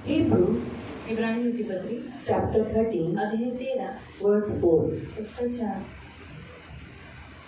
Hebrew इब्रानियों की पत्री chapter 13 अध्याय 13 verse 4। उसका 4।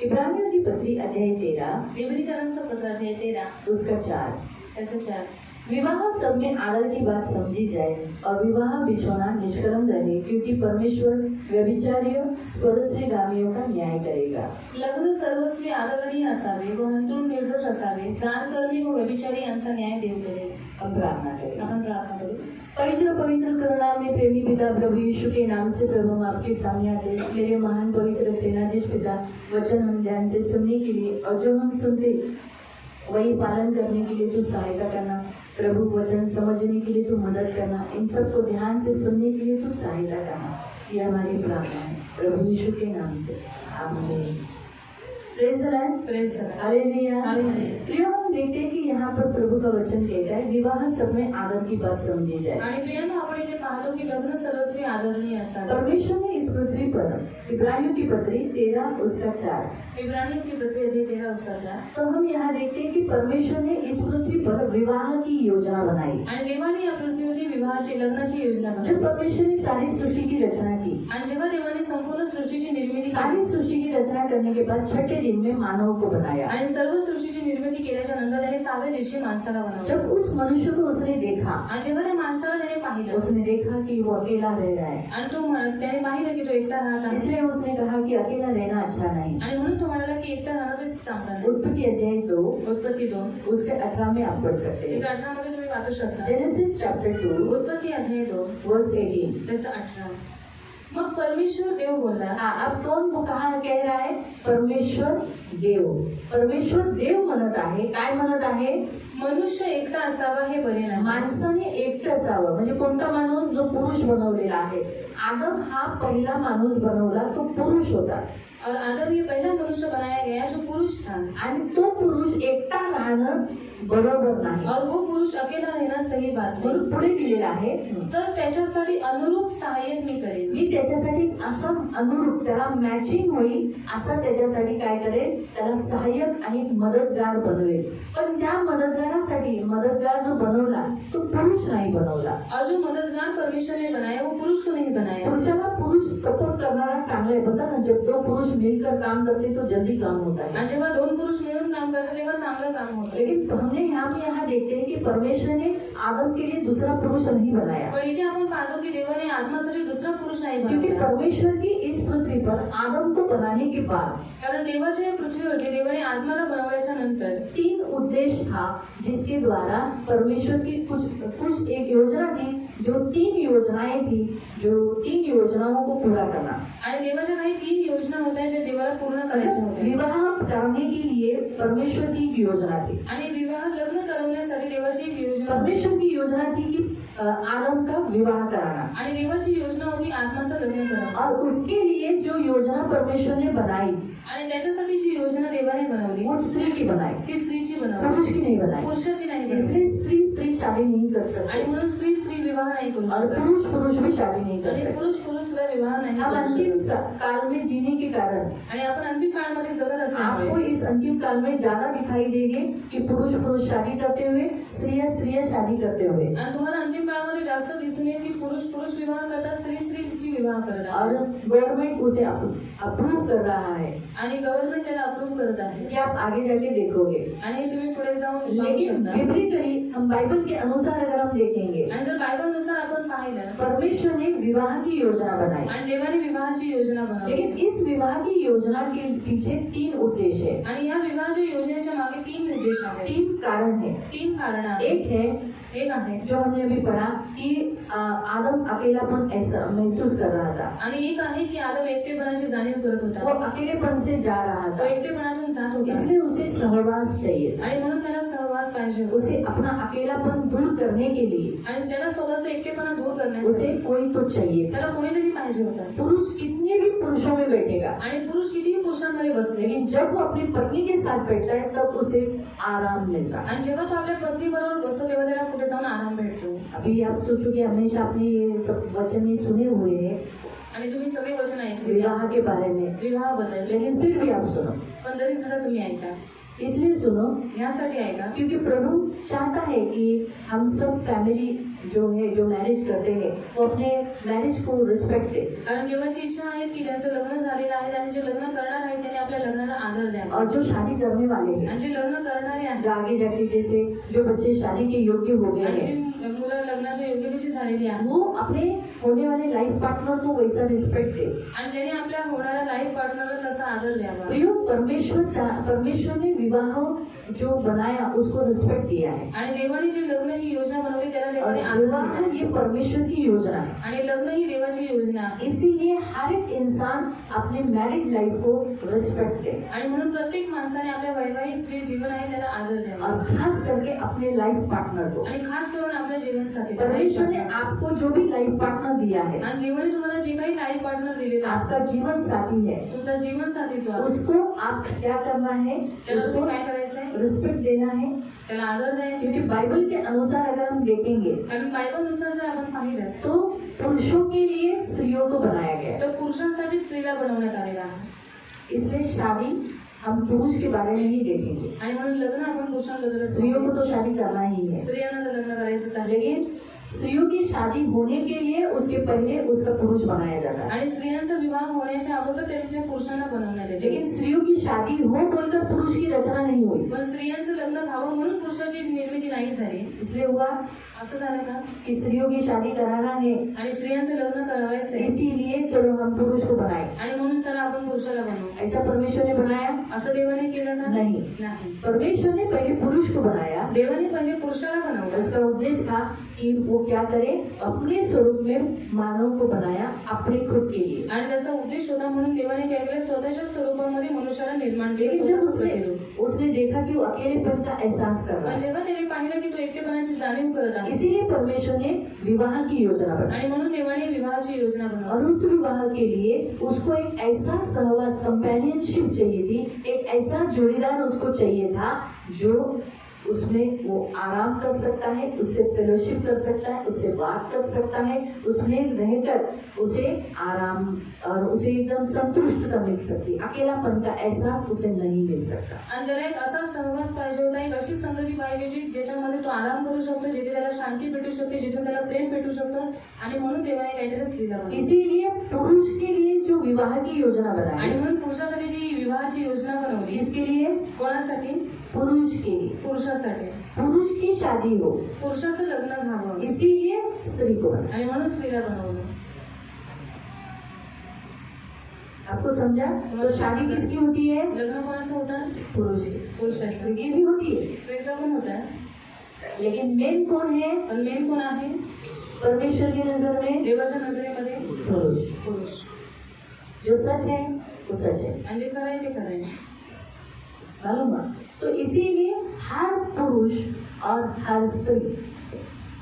इब्रानियों की पत्री अध्याय 13 इब्रानियों पत्र अध्याय 13 उसका 4। त्याचा 4। विवाह सब में आदर की बात समझी जाए और विवाह बिछोना निष्कर्म रहे, क्योंकि परमेश्वर व्यभिचारियों परस्त्रीगामियों का न्याय करेगा। लग्न सर्वस्वी आदरणीय असावे व अंतरून निर्दोष असावे, जाणकर्मी व व्यभिचारी यांचा न्याय देव करेल। हम प्रार्थना करें। आपण प्रार्थना करू। पवित्र पवित्र करुणा में प्रेमी पिता प्रभु यीशु के नाम से प्रभु हम आपके सामने आते हैं। मेरे महान पवित्र सेनाधीश पिता, वचन हम ध्यान से सुनने के लिए और जो हम सुनते वही पालन करने के लिए तू सहायता करना। प्रभु वचन समझने के लिए तू मदद करना। इन सबको ध्यान से सुनने के लिए तू सहायता करना। ये हमारी प्रार्थना है प्रभु यीशु के नाम से, आमीन। Praise the Lord, praise the Lord, hallelujah. Hallelujah. प्रियो, हम देखते हैं कि यहाँ पर प्रभु का वचन कहता है विवाह सब में आदर की बात समझी जाए। आणि प्रियांनो, आपण इथे पाहतो की लग्न सर्वस्वी आदरणीय असावे। परमेश्वर ने इस पृथ्वी पर इब्रानियों की पत्री 13 उसका 4। इब्रानियों की पत्री अध्याय 13 उसका 4। तो हम यहाँ देखते हैं कि परमेश्वर ने इस पृथ्वी पर विवाह की योजना बनाई। आणि देवाने या पृथ्वीवरती विवाहाची लग्नाची योजना जब बनवली। परमेश्वर ने सारी सृष्टि की रचना की, आणि जेव्हा देवाने संपूर्ण सृष्टीची निर्मिती सारी केली सृष्टि की रचना करने के बाद छठे दिन में मानव को बनाया। आणि सर्व सृष्टीची निर्मिती केल्याच्या नंतर त्याने 6व्या दिवशी माणसाला बनवलं। जब उस मनुष्य को उसने देखा, आणि जेव्हा त्या माणसाला त्याने पाहिलं, उसने देखा कि वो अकेला रह रहा है, आणि त्याने पाहिलं की तो एकटा राहत आहे, इसलिए उसने कहा कि अकेला रहना अच्छा नहीं। आणि म्हणून तो म्हणाला की एकटा राहणं ते चांगलं नाही। उत्पत्ति अध्याय 2 उत्पत्ती 2 उसके 18 में आप पढ़ सकते हैं। त्याच्या 18 मध्ये तुम्ही वाचू शकता। जेनेसिस चैप्टर 2 उत्पत्ती अध्याय 2 वर्स 18। त्याचा 18। मग परमेश्वर देव बोलला। अब कौन कहा कह रहा है? परमेश्वर देव। परमेश्वर देव म्हणत आहे, काय म्हणत आहे? मनुष्य एकटा असावा हे बरे नाही। माणसाने एकटं असावं, म्हणजे कोणता माणूस? जो पुरुष बनवलेला आहे। आदम हा पहिला माणूस बनवला, तो पुरुष होता। और आदम ये पहला मनुष्य बनाया गया जो पुरुष था, आणि तो पुरुष एकटा राहणं बरोबर नाही, और वो पुरुष अकेला रहना सही बात नाही। म्हणून पुढे लिहिलेलं आहे, तर त्याच्यासाठी अनुरूप सहाय्यक मी करेन। मी त्याच्यासाठी असा अनुरूप, त्याला मॅचिंग होईल असा त्याच्यासाठी काय करेल? त्याला सहाय्यक आणि मदतगार बनवेल। पण त्या मदतगारासाठी मदतगार जो बनवला तो पुरुष नाही बनवला। और जो मददगार परमेश्वर ने बनाया वो पुरुष को नहीं बनाया। पुरुषाला पुरुष सपोर्ट करणारा चांगला है, बता ना, जब दो पुरुष मिलकर काम करते तो जल्दी काम होता है। आणि जेव्हा दोन पुरुष मिळून काम करतात तेव्हा चांगलं काम होतं। लेकिन हमने यहाँ देखते हैं कि परमेश्वर ने आदम के लिए दूसरा पुरुष नहीं बनाया, पण इथे आपण पाहतो की देवाने आदमासाठी दुसरा पुरुष नाही क्योंकि बनवला। परमेश्वर की इस पृथ्वी पर आदम को बनाने के बाद कारण देवाच्या पृथ्वीवरती देवाने आदमाला बनवल्याच्या नंतर 3 उद्देश्य था, जिसके द्वारा परमेश्वर की कुछ एक योजना थी, जो 3 योजनाएं थी, जो 3 योजनाओं को पूरा करना। आणि देवाच्या काही 3 योजना होत्या ज्या देवाला पूर्ण करायच्या होत्या। विवाह करने के लिए परमेश्वर की एक योजना थी। आणि विवाह लग्न करवण्यासाठी देवाची एक योजना होती। परमेश्वर की योजना थी कि आदम का विवाह कराना, आणि देवाची योजना होती आत्माचं लग्न करणं। और उसके लिए जो योजना परमेश्वर ने बनाई, आणि त्याच्यासाठी जी योजना देवाने बनवली वो स्त्री की बनाई, ती स्त्रीची बनवली, पुरुष की नहीं बनाई। पुरुषाची नाही बनवली। इसलिए स्त्री शादी नहीं कर सकती, आणि म्हणून स्त्री विवाह नाही करू और शकत, पुरुष भी शादी नहीं कर आणि सकते। पुरुष सुद्धा विवाह नाही हम करू अंतिम शकत। काल में जीने के कारण आणि आपण अंतिम काळामध्ये जगत असल्यामुळे आपको इस अंतिम काल में ज्यादा दिखाई देंगे कि पुरुष शादी करते हुए, स्त्रियां शादी करते हुए। आणि तुम्हाला अंतिम काळामध्ये जास्त दिसून येईल की पुरुष विवाह करतात, स्त्री विवाह करतात, और गवर्नमेंट उसे अप्रूव कर रहा है, आणि गव्हर्नमेंट त्याला अप्रूव्ह करत आहे। कि आप आगे जाके देखोगे। आणि हे तुम्ही पुढे जाऊन पाहू लेकिन शकता। बिब्लिकली हम बाइबल के अनुसार अगर हम देखेंगे, आणि जर बायबलनुसार आपण पाहिलं, परमेश्वर ने विवाह की योजना बनाई, आणि देवाने विवाहाची योजना बनवली। लेकिन इस विवाह की योजना के पीछे 3 उद्देश्य है, आणि या विवाहाच्या योजनेच्या मागे 3 उद्देश आहेत, 3 कारण है। 3 कारण आहेत। एक आहे जो हमने अभी पढ़ा कि आदम अकेलापन ऐसा महसूस कर रहा था, आणि एक आहे की आदम एकटेपणाची जाणीव करत वो होता, अकेलेपन से जा रहा तो था, एकटेपणातून जात होता, इसलिए उसे सहवास चाहिए था। आणि म्हणून त्याला सहवास पाहिजे होता। उसे अपना अकेलापन दूर करने के लिए आणि त्याला स्वतःचा एकटेपणा दूर उसे करण्यासाठी कोई तो चाहिए था। त्याला कोणीतरी पाहिजे होता। पुरुष कितने भी पुरुषों में बैठेगा, आणि पुरुष कितीही पुरुषांमध्ये बसले, लेकिन जब वो अपनी पत्नी के साथ बैठता है तब उसे आराम मिलता है। आणि जेव्हा तो आपल्या पत्नी बरोबर बसतो तेव्हा त्याला कुठे जाऊन आराम भेटतो। अभी आप सोचो कि हमेशा आपने ये सब वचन ही सुने हुए हैं आणि तुम्ही सगळे वचन ऐकले विवाह के बारे में, विवाहाबद्दल, लेकिन फिर भी आप सुनो। पण तरी सुद्धा तुम्ही ऐका। इसलिए सुनो यासाठी ऐका क्योंकि प्रभु चाहता है कि हम सब फैमिली जो है जो मैरिज करते हैं वो अपने मैरिज को रिस्पेक्ट दे। कारण देवाची इच्छा आहे की ज्यांचं लग्न झालेलं आहे आणि जे लग्न करणार आहेत त्यांनी आपल्या लग्नाला आदर द्यावा और जो शादी करने वाले हैं आणि जे लग्न करणारे आहेत जो आगे जाके जैसे जो बच्चे शादी के योग्य हो गए आणि हैं जी मुलं लग्नाच्या योग्यतेची झालेली आहेत वो अपने होने वाले लाइफ पार्टनर को वैसा रिस्पेक्ट दे। आणि त्यांनी आपल्या होणाऱ्या लाईफ पार्टनरला तसा आदर द्यावा। प्रियो परमेश्वर ने विवाह जो बनाया उसको रिस्पेक्ट दिया है आणि देवाने जी लग्न ही योजना बनवली त्याला और देवाने आदर विवाह दिला ये परमेश्वर की योजना है। आणि लग्न ही देवाची योजना आहे इसीलिए हर एक इंसान अपने मैरिड लाइफ को रिस्पेक्ट दे आणि म्हणून प्रत्येक माणसाने आपल्या वैवाहिक जे जीवन आहे त्याला आदर द्यावा और खास करके अपने लाइफ पार्टनर को। आणि खास करून आपल्या जीवनसाथीला परमेश्वर ने आपको जो भी लाइफ पार्टनर दिया है, आणि देवाने तुम्हाला जे काही लाईफ पार्टनर दिलेला आहे आपका जीवन साथी है, तुमचा जीवनसाथी जो आहे उसको आप क्या करना है, त्याला उसको तुम्ही काय करायचंय रिस्पेक्ट देना है। त्याला आदर द्यायचा क्योंकि बाइबल के अनुसार अगर हम देखेंगे कारण बायबलनुसार जर आपण पाहिलं तो पुरुषों के लिए स्त्रियों को बनाया गया है। तर पुरुषांसाठी स्त्रीला बनवण्यात आलेला आहे इसलिए शादी हम पुरुष के बारे में ही देखेंगे। आणि म्हणून लग्न आपण पुरुषांबद्दल स्त्रियों को तो शादी करना ही है, स्त्रियांना तर लग्न करायचं आहे लेकिन स्त्रियों की शादी होने के लिए उसके पहले उसका पुरुष बनाया जाता है। आणि स्त्रियांचा विवाह होण्याच्या अगोदर त्यांच्या पुरुषांना बनवण्यात येते लेकिन स्त्रियों की शादी हो बोलकर पुरुष की रचना नहीं हुई। पण स्त्रियांचं लग्न व्हावं म्हणून पुरुषाची निर्मिती नाही झाली इसलिए हुआ असं झालं का कि स्त्रियों की शादी कराना है, आणि स्त्रियांचं लग्न करावायचंय इसीलिए चलो हम पुरुष को बनाए। आणि म्हणून चला आपण पुरुषाला बनवू ऐसा परमेश्वर ने बनाया असं देवाने केलं का नहीं। नाही परमेश्वर ने पहले पुरुष को बनाया। देवाने पहिले पुरुषाला बनवलं उसका उद्देश्य था कि वो क्या करे, अपने स्वरूप में मानव को बनाया अपने खुद के लिए। आणि त्याचा उद्देश होता म्हणून देवाने काय केलं स्वतःच्या स्वरूपामध्ये मनुष्याला निर्माण लेकिन केलं जब स्वतःच केलं उसने देखा कि वो अकेलेपन का एहसास कर रहा पण है, जेव्हा त्याने पाहिलं की तो एकटेपणाची जाणीव करत आहे इसीलिए परमेश्वर ने विवाह की योजना बनाई। आणि म्हणून देवाने विवाहाची योजना बनवली और उस विवाह के लिए उसको एक ऐसा सहवास कंपेनियनशिप चाहिए थी, एक ऐसा जोड़ीदार उसको चाहिए था जो उसमें वो आराम कर सकता है, उससे फेलोशिप कर सकता है, उससे बात कर सकता है, उसमें रहकर उसे आराम और उसे एकदम संतुष्टता मिल सकती है। अकेलापन का एहसास उसे नहीं मिल सकता। आणि त्याला एक असा सहवास पाहिजे होता एक अशी संगती पाहिजे जी ज्याच्यामध्ये तो आराम करू शकतो जिथे त्याला शांती भेटू शकते जिथून त्याला प्रेम भेटू शकतं आणि म्हणून देवाने काहीतरी स्त्रीला बनवलं इसीलिए पुरुष के लिए जो विवाह की योजना आणि बनाई, म्हणून पुरुषासाठी जी विवाहाची योजना बनवली इसके लिए कोणासाठी पुरुष के लिए पुरुषासाठी पुरुष की शादी हो, पुरुषाचं लग्न व्हावं इसीलिए स्त्री को बनाया। आणि म्हणून स्त्रीला बनवलं आपको समझा? तो शादी किसकी होती है? लग्न कोणाचं होतं पुरुष की। पुरुषाचं स्त्री की भी होती है, स्त्रीचं पण होतं लेकिन मेन कौन है? पण मेन कोण आहे परमेश्वर की नजर में देवाच्या नजरेमध्ये पुरुष। पुरुष जो सच है वो सच है, आणि जे खरं आहे ते खरं आहे मालूम है? तो इसीलिए हर पुरुष और हर स्त्री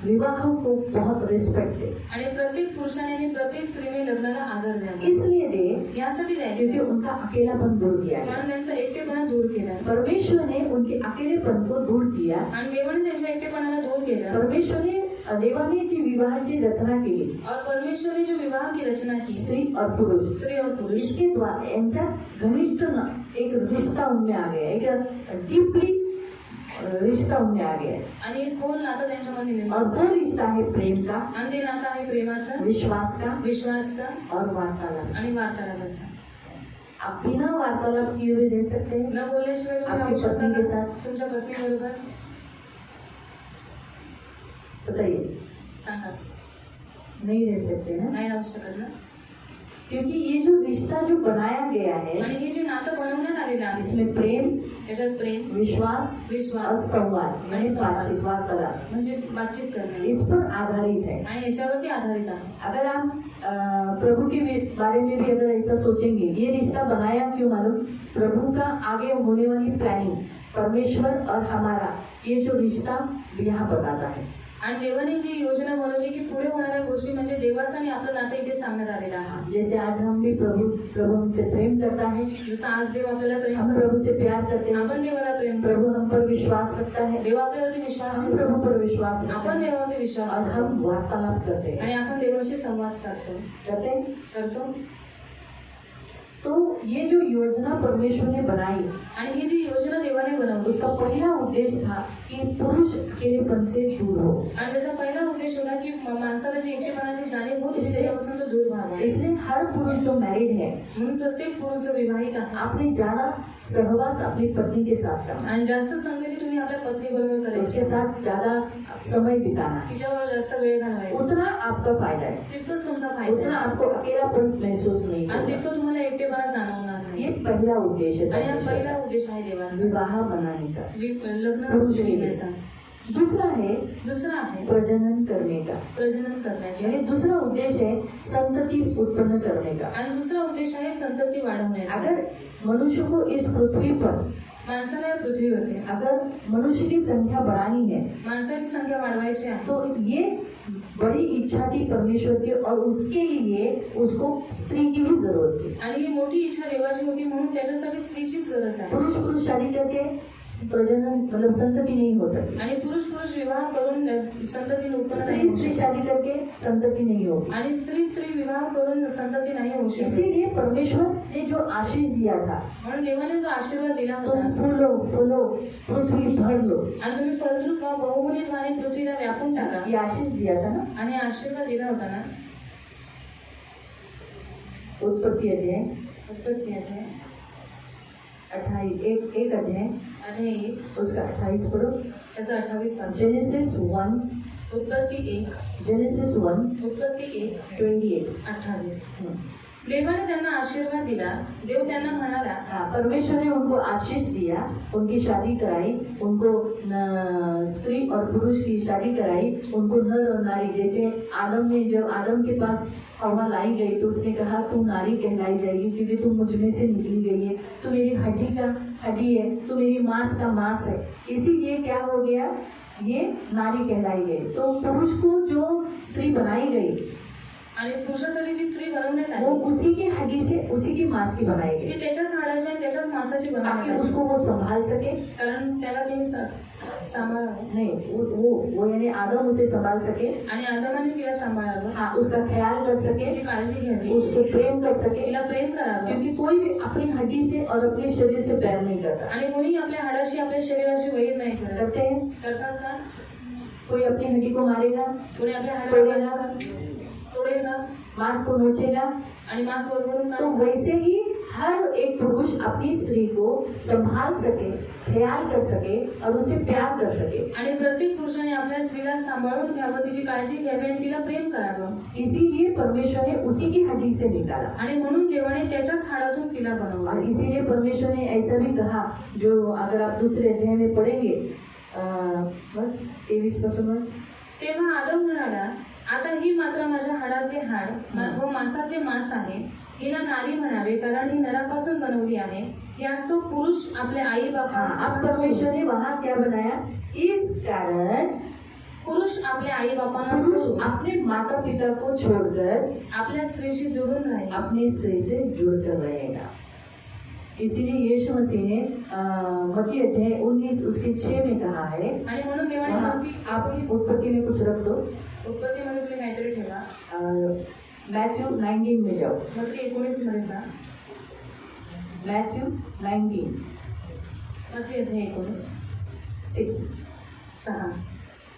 विवाह को बहुत रिस्पेक्ट दे। आणि प्रत्येक पुरुषाने आणि प्रत्येक स्त्रीने लग्नाला आदर द्यावा इसलिए दे यासाठी क्योंकि द्यायचं उनका अकेलापन दूर किया गया। कारण त्यांचा एकटेपणा दूर केला परमेश्वर ने उनके अकेलेपन को दूर किया। आणि देवाने त्यांच्या एकटेपणाला दूर केलं परमेश्वर ने देवाने जी विवाह की रचना केली, और परमेश्वर ने जो विवाह की रचना की स्त्री और पुरुष, स्त्री और पुरुष इसके द्वारा यांच्यात घनिष्ठ एक रिश्ता उनमें आ गया, एक डीपली रिश्ता उनमें आ गया आणि एक खोल नातं त्यांच्यामध्ये निर्माण और वो रिश्ता है प्रेम का, आणि ते नातं आहे प्रेमाचा विश्वास का विश्वासचा और वार्तालाप। आणि वार्तालापाचा आप बिना वार्तालाप किए हुए रह सकते हैं न बोलल्याशिवाय तुम्ही आपकी राहू शकता पत्नी के का? साथ? तुमच्या पत्नी बरोबर बताइए, सांगा नहीं रह सकते ना, नाही राहू शकत ना क्योंकि ये जो रिश्ता जो बनाया गया है आणि हे जे नातं बनवण्यात आलेलं आहे इसमें प्रेम, त्याच्यात प्रेम विश्वास और विश्वास संवाद यानी बातचीत, वार्तालाप म्हणजे बातचीत करणे इस पर आधारित है। आणि याच्यावरती आधारित आहे अगर आप प्रभु के बारे में भी अगर ऐसा सोचेंगे, ये रिश्ता बनाया क्यों मालूम? प्रभु का आगे होने वाली प्लानिंग, परमेश्वर और हमारा ये जो रिश्ता यहाँ बताता है। आणि देवाने जी योजना बनवली की पुढे होणाऱ्या गोष्टी म्हणजे देवाचं आणि आपलं नातं इथे सांगण्यात आलेलं आहे जैसे आज हम भी प्रभु हमसे प्रेम करता है, जसं आज देव आपल्याला प्रेम हम करतो प्रभु से प्यार करते हैं, आपण देवाला प्रेम करतो प्रभु हम पर विश्वास रखता है, देव आपल्यावरती विश्वास हम ठेवतो प्रभु पर विश्वास रखते आपण हैं देवावरती विश्वास और ठेवतो हम वार्तालाप करते हैं। आणि आपण देवाशी संवाद साधतो करते हैं? करतो तो ये जो योजना परमेश्वर ने बनाई, आणि ही जी योजना देवाने बनवली उसका पहला उद्देश्य था कि पुरुष अकेलेपन से दूर हो। आणि त्याचा पहिला उद्देश होता की माणसाला जी एकटेपणाची जाणीव होत होती त्याच्यापासून तो दूर व्हावा. इसलिए हर पुरुष जो मैरिड है म्हणून प्रत्येक पुरुष जो विवाहित आहे आपने ज्यादा सहवास अपनी पत्नी के साथ करना, आणि जास्त संगती तुम्ही आपल्या पत्नी बरोबर करायची, उसके साथ ज्यादा समय बिताना है, तिच्यावर जास्त वेळ घालवायचा, उतना आपका फायदा है, तितकंच तुमचा फायदा उतना आहे आपको अकेलापन महसूस नहीं आणि होगा। तितकं तुम्हाला एकटेपणा जाणवणार नाही. ये पहला उद्देश्य आणि हा है पहिला उद्देश आहे देवाचा, विवाह बनाने का। लग्न पुरुष के लिए। केल्याचा. दूसरा है दुसरा आहे प्रजनन करने का, प्रजनन करण्याचा, यानी दूसरा उद्देश्य है संतति उत्पन्न करने का। आणि दुसरा उद्देश आहे संतती वाढवण्याचा. अगर मनुष्य को इस पृथ्वी पर माणसाला या पृथ्वीवरती अगर मनुष्य की संख्या बढ़ानी है माणसाची संख्या वाढवायची आहे तो ये बड़ी इच्छा थी परमेश्वर की, और उसके लिए उसको स्त्री की ही जरूरत थी। आणि ही मोठी इच्छा देवाची होती म्हणून त्याच्यासाठी स्त्रीचीच गरज आहे. पुरुष पुरुष शादी करके प्रजनन मतलब संतति नहीं हो सकती, आणि पुरुष पुरुष विवाह करून संतती उत्पन्न नाही स्त्री होऊ स्त्री शकत. शादी करके संतति नहीं होगी। आणि स्त्री स्त्री विवाह करून संतती नाही होऊ शकत. इसीलिए परमेश्वर ने जो आशीष दिया था, म्हणून देवाने जो आशीर्वाद दिला तुम होता फूलो फूलो पृथ्वी भर लो, आणि तुम्ही फलद्रूप व्हा, बहुगुणित व्हा आणि पृथ्वीला व्यापून टाका, ये आशीष दिया था ना। आणि आशीर्वाद दिला होता ना. उत्पत्ति अध्याय उत्पत्ती अध्याय 28 एक अध्याय अध्याय 1 उसका 28 पढ़ो। त्याचा 28 वाक्य. जेनेसिस 1 उत्पत्ती 1 जेनेसिस 1 उत्पत्ती 1 28। 28. देवाने त्यांना आशीर्वाद दिला. देव त्यांना म्हणाला, हाँ, परमेश्वर ने उनको आशीष दिया, उनकी शादी कराई, उनको स्त्री और पुरुष की शादी कराई, उनको नर और नारी। जैसे आदम ने, जब आदम के पास हवा लाई गई तो उसने कहा तू नारी कहलाई जाएगी क्योंकि तू मुझ में से निकली गई है, तू मेरी हड्डी का हड्डी है, तू मेरी मांस का मांस है। इसीलिए क्या हो गया, ये नारी कहलाई गई। तो पुरुष को जो स्त्री बनाई गई आणि पुरुषासाठी जी स्त्री बनवण्यात वो आली उसी की हड्डी से, उसी की मांस की बनाई ती गई, त्याच्याच हाडाची आणि त्याच्याच मांसाची ताकि बनवण्यात आली, उसको वो संभाल सके। कारण त्याला तिने सांभाळावं नहीं, वो यानी आदम उसे संभाल सके, आणि आदमाने तिला सांभाळावं, हाँ, उसका ख्याल कर सके, तिची काळजी घ्यावी, उसको प्रेम कर सके। तिला प्रेम करावं. क्योंकि कोई भी अपनी हड्डी से और अपने शरीर से प्यार नहीं करता। आणि कोणी आपल्या हाडाशी आपल्या शरीराशी वैर नाही करत. करते हैं, करतात का? कोई अपनी हड्डी को मारेगा, कोणी आपल्या तोडेगा, हाडाला तोडेल का? मांस को नोचेगा। आणि मांस वरवरून तो काढेल. वैसे ही हर एक पुरुष अपनी स्त्री को संभाल सके, ख्याल कर सके और उसे प्यार कर सके। आणि प्रत्येक पुरुषाने आपल्या स्त्रीला सांभाळून घ्यावं, तिची काळजी घ्यावी आणि तिला प्रेम करावं. इसीलिए परमेश्वर ने उसी की हड्डी से निकाला, आणि म्हणून देवाने त्याच्याच हाडातून तिला और बनवलं. इसीलिए परमेश्वर ने ऐसा भी कहा, जो अगर आप दूसरे अध्याय में पढ़ेंगे बस 23 तेव्हा आदम म्हणाला, आता ही मात्र माझ्या हाडातले हाड व मांसातले मांस आहे. हिला नारी म्हणावे, कारण ही नरापासून बनवली आहे. यास तो पुरुष आपल्या आई हाँ, अब बापा परमेश्वर ने वहाँ क्या बनाया, इस कारण पुरुष आपल्या आई बापांना पुरुष सोडून अपने माता पिता को छोड़कर आपल्या स्त्रीशी जोडून राहील. अपनी स्त्री से जुड़कर रहेगा। इसीलिए यीशु मसीह ने मत्ती अध्याय 19 उसके 6 में कहा है। आणि म्हणून देवाने वहाँ मत्ती आप 19 उत्पत्ति में कुछ रख दो, उत्पत्तीमध्ये तुम्ही काहीतरी ठेवा. मैथ्यू 19 में जाओ, मत्ती 19 मध्ये जा. मैथ्यू 19 मत्ती अध्याय 19 6। 6.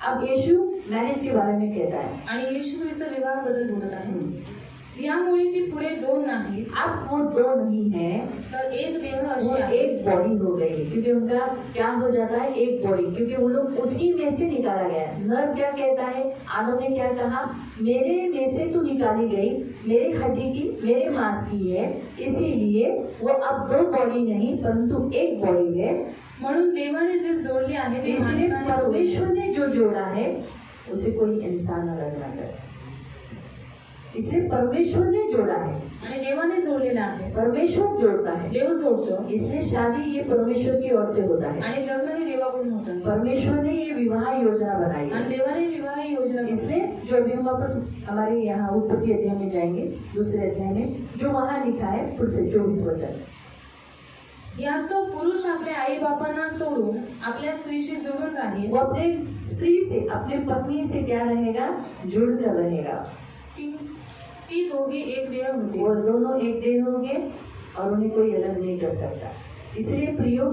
अब यीशु मैरिज के बारे में कहता है, आणि येशू ख्रिस्त विवाहाबद्दल बोलत आहे. यामुळे ती पुढे दोन नाही अब वो दो नहीं है, तर एक देह वो अशी आहे. एक बॉडी हो गई, क्योंकि उनका क्या हो जाता है, एक बॉडी, क्योंकि वो लोग उसी में से निकाला गया। नर क्या कहता है, आदम ने क्या कहा, मेरे में से तू निकाली गई, मेरे हड्डी की, मेरे मांस की है, इसीलिए वो अब दो बॉडी नहीं परंतु एक बॉडी है। म्हणून देवाने जे जोडले आहे ते इसलिए माणसाने परमेश्वर ने जो जोड़ा है उसे कोई इंसान अलग ना करे, इसलिए परमेश्वर ने जोड़ा है, आणि देवाने जोडलेला आहे. परमेश्वर जोड़ता है, देव जोडतो इसलिए शादी ये परमेश्वर की ओर से होता है। आणि लग्न हे देवाकडून होतं. परमेश्वर ने ये विवाह योजना बनाई है। आणि देवाने विवाह ही योजना बनवली. इसलिए जो अभी हम वापस हमारे यहाँ उत्पत्ति अध्याय में जाएंगे, दूसरे अध्याय में जो वहाँ लिखा है फिर से 24 वचन, यास्तव पुरुष आपल्या आई बापांना सोडून आपल्या स्त्रीशी जोडून राहील. वो अपने स्त्री से, अपने पत्नी से क्या रहेगा, जुड़ कर रहेगा। ती दोघे एक देह होते. वो दोनों एक देह होंगे और उन्हें कोई अलग नहीं कर सकता। इसलिए प्रियो,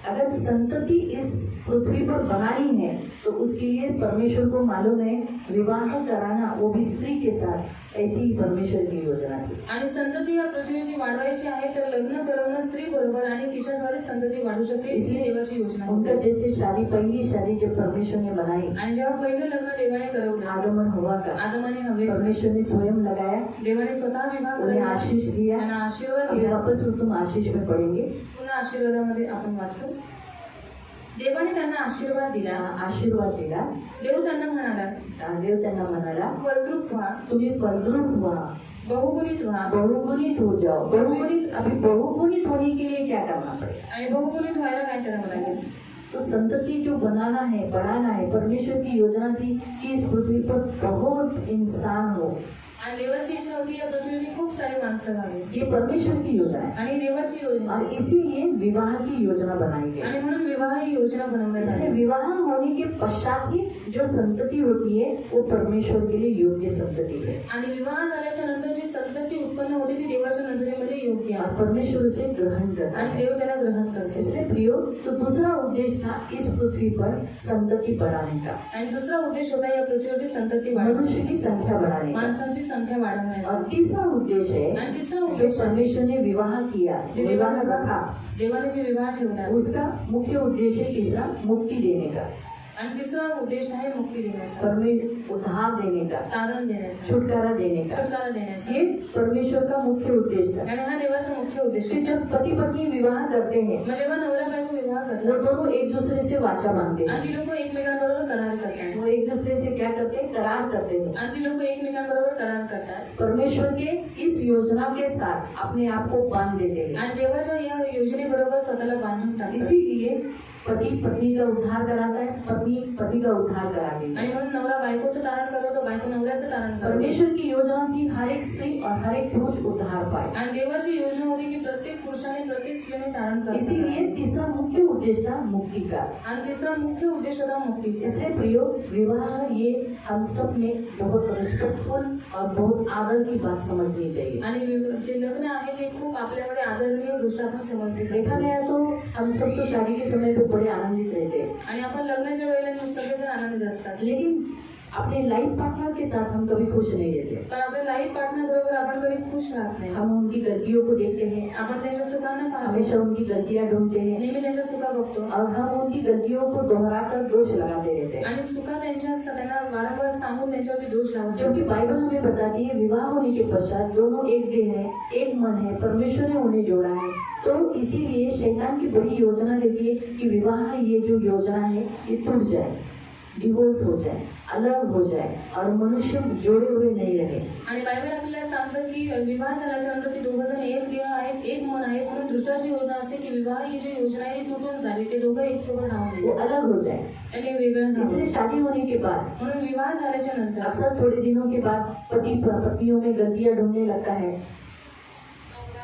अगर संतति इस पृथ्वी पर बनानी है तो उसके लिए परमेश्वर को मालूम है विवाह कराना, वो भी स्त्री के साथ, ऐसी ही परमेश्वर की योजना थी। आणि संतती या पृथ्वीची वाढवायची आहे तर लग्न करवणं स्त्री बरोबर आणि तिच्याद्वारे संतती वाढू शकते, ही देवाची योजना उनका होती. जैसे शादी, पहली शादी जब परमेश्वर ने बनाई, आणि जेव्हा पहिलं लग्न देवाने करवलं, आदम और हवा का, आदम आणि हवे, परमेश्वर ने स्वयं लगाया, देवाने स्वतः विवाह उन्हें करायला, आशीष दिया। त्यांना आशीर्वाद अब दिला. वापस उस आशीष में पढ़ेंगे। पुन्हा आशीर्वादामध्ये आपण वाचतो. देवाने त्यांना आशीर्वाद दिला. आशीर्वाद दिला। देव त्यांना म्हणाला, देव त्यांना म्हणाला, फलद्रूप व्हा, तुम्ही फलद्रूप व्हा, बहुगुणित व्हा. बहुगुणित हो जाओ। बहुगुणित, अभी बहुगुणित होने के लिए क्या करना पड़ेगा? आणि बहुगुणित व्हायला काय करावं लागेल? तो संतति जो बनाना है, बढ़ाना है, परमेश्वर की योजना थी कि इस पृथ्वी पर बहुत इंसान हो। आणि देवाची इच्छा होती या पृथ्वीवर खूप सारे माणसं व्हावे. ये परमेश्वर की योजना है आणि देवाची योजना और इसीलिए विवाह की योजना बनाई गई। आणि म्हणून विवाह ही योजना बनवण्यात इसलिए आली. विवाह होने के पश्चात ही जो संतति होती है वो परमेश्वर के लिए योग्य संतति है आणि विवाह झाल्याच्या नंतर जी संतती उत्पन्न होते ती देवाच्या नजरेमध्ये योग्य और आहे परमेश्वर उसे ग्रहण करता आणि है। देव त्याला ग्रहण करते. इसलिए प्रियो, तो दूसरा उद्देश्य था इस पृथ्वी पर संतति बढ़ाने का, आणि दुसरा उद्देश होता या पृथ्वीवरती संतती वाढवणे, मनुष्य की संख्या बढ़ाने का। माणसांची संख्या वाढवण्याचा. और तीसरा उद्देश्य है आणि तिसरा जो उद्देश आहे, परमेश्वर ने विवाह किया, जे विवाह रखा, देवाने जे विवाह ठेवला, उसका मुख्य उद्देश्य है तीसरा मुक्ति देने का, आणि तिसरा उद्देश आहे मुक्ती देण्याचा, परमेश्वर उद्धार देने का, तारण देण्याचा, छुटकारा देने का। सुटकारा देण्याचा. ये परमेश्वर का मुख्य उद्देश्य था आणि हा देवाचा मुख्य उद्देश कि आहे. जब पति पत्नी विवाह करते हैं मग जेव्हा नवरा बायको विवाह वो करतात दोनों एक दूसरे से वाचा बांधते हैं। आणि ती लोक एकमेकांबरोबर करार करतात, वो एक दूसरे से क्या करते हैं? करार करते हैं। आणि ती लोक एकमेकांबरोबर करार करतात परमेश्वर के इस योजना के साथ अपने आप को बांध देते हैं। आणि देवाच्या या योजनेबरोबर स्वतःला बांधून टाकतात. इसीलिए पति पत्नी का उद्धार कराता है, पत्नी पति का उद्धार कराती है। आणि म्हणून नवरा बायकोचं तारण करतो, बायको नवऱ्याचं तारण करतो. परमेश्वर की योजना थी हर एक स्त्री और हर एक पुरुष उद्धार पाए। आणि देवाची योजना होती की प्रत्येक पुरुषाने प्रत्येक स्त्रीने तारण करावे. इसीलिए तीसरा मुख्य उद्देश्य था मुक्ति का। आणि तिसरा मुख्य उद्देश होता मुक्तीचा. इसलिए प्रियो, विवाह ये हम सब में बहुत रिस्पेक्टफुल और बहुत आदर की बात समझनी चाहिए। आणि जे लग्न आहे ते खूप आपल्यामध्ये आदरणीय गोष्ट आपण समजली देखा पाहिजे. गया तो हम सब तो शादी के समय पे बड़े आनंदित रहते हैं, आणि आपण लग्नाच्या वेळेला सगळेजण आनंदित असतात, लेकिन अपने लाइफ पार्टनर के साथ हम कभी खुश नहीं रहते। पण आपल्या लाईफ पार्टनर बरोबर आपण कधी खुश राहत नाही. हम उनकी गलतियों को देखते हैं, आपण त्यांच्या चुकांना पाहतो, हमेशा उनकी गलतियां ढूंढते हैं नेहमी त्यांच्या चुका बघतो और हम उनकी गलतियों को दोहराकर दोष लगाते रहते हैं। आणि चुका त्यांच्या असतात त्यांना वारंवार सांगून त्यांच्यावरती दोष लावतो. क्योंकि बाइबल हमें बताती है विवाह होने के पश्चात दोनों एक देह है, एक मन है, परमेश्वर ने उन्हें जोड़ा है। तो इसीलिए शैतान की बड़ी योजना रहती है कि विवाह ये जो योजना है ये टूट जाए, डिवोर्स हो जाए, अलग हो जाए और मनुष्य जोड़े हुए नहीं रहे। आणि बायबल आपल्याला सांगतं की विवाह झाल्याच्या नंतर ते दोघं जण एक देह आहेत, एक मन आहेत. म्हणून दुसऱ्याची योजना असते की विवाह ही जी योजना आहे ती तुटून जावी, ते दोघं एक सोबत राहू वो नये, अलग हो जाए। त्यांनी वेगळं राहावं. इसलिए शादी होने के बाद म्हणून विवाह झाल्याच्या नंतर अक्सर थोड़े दिनों के बाद पति पत्नियों में गलतियां ढूंढने लगता है,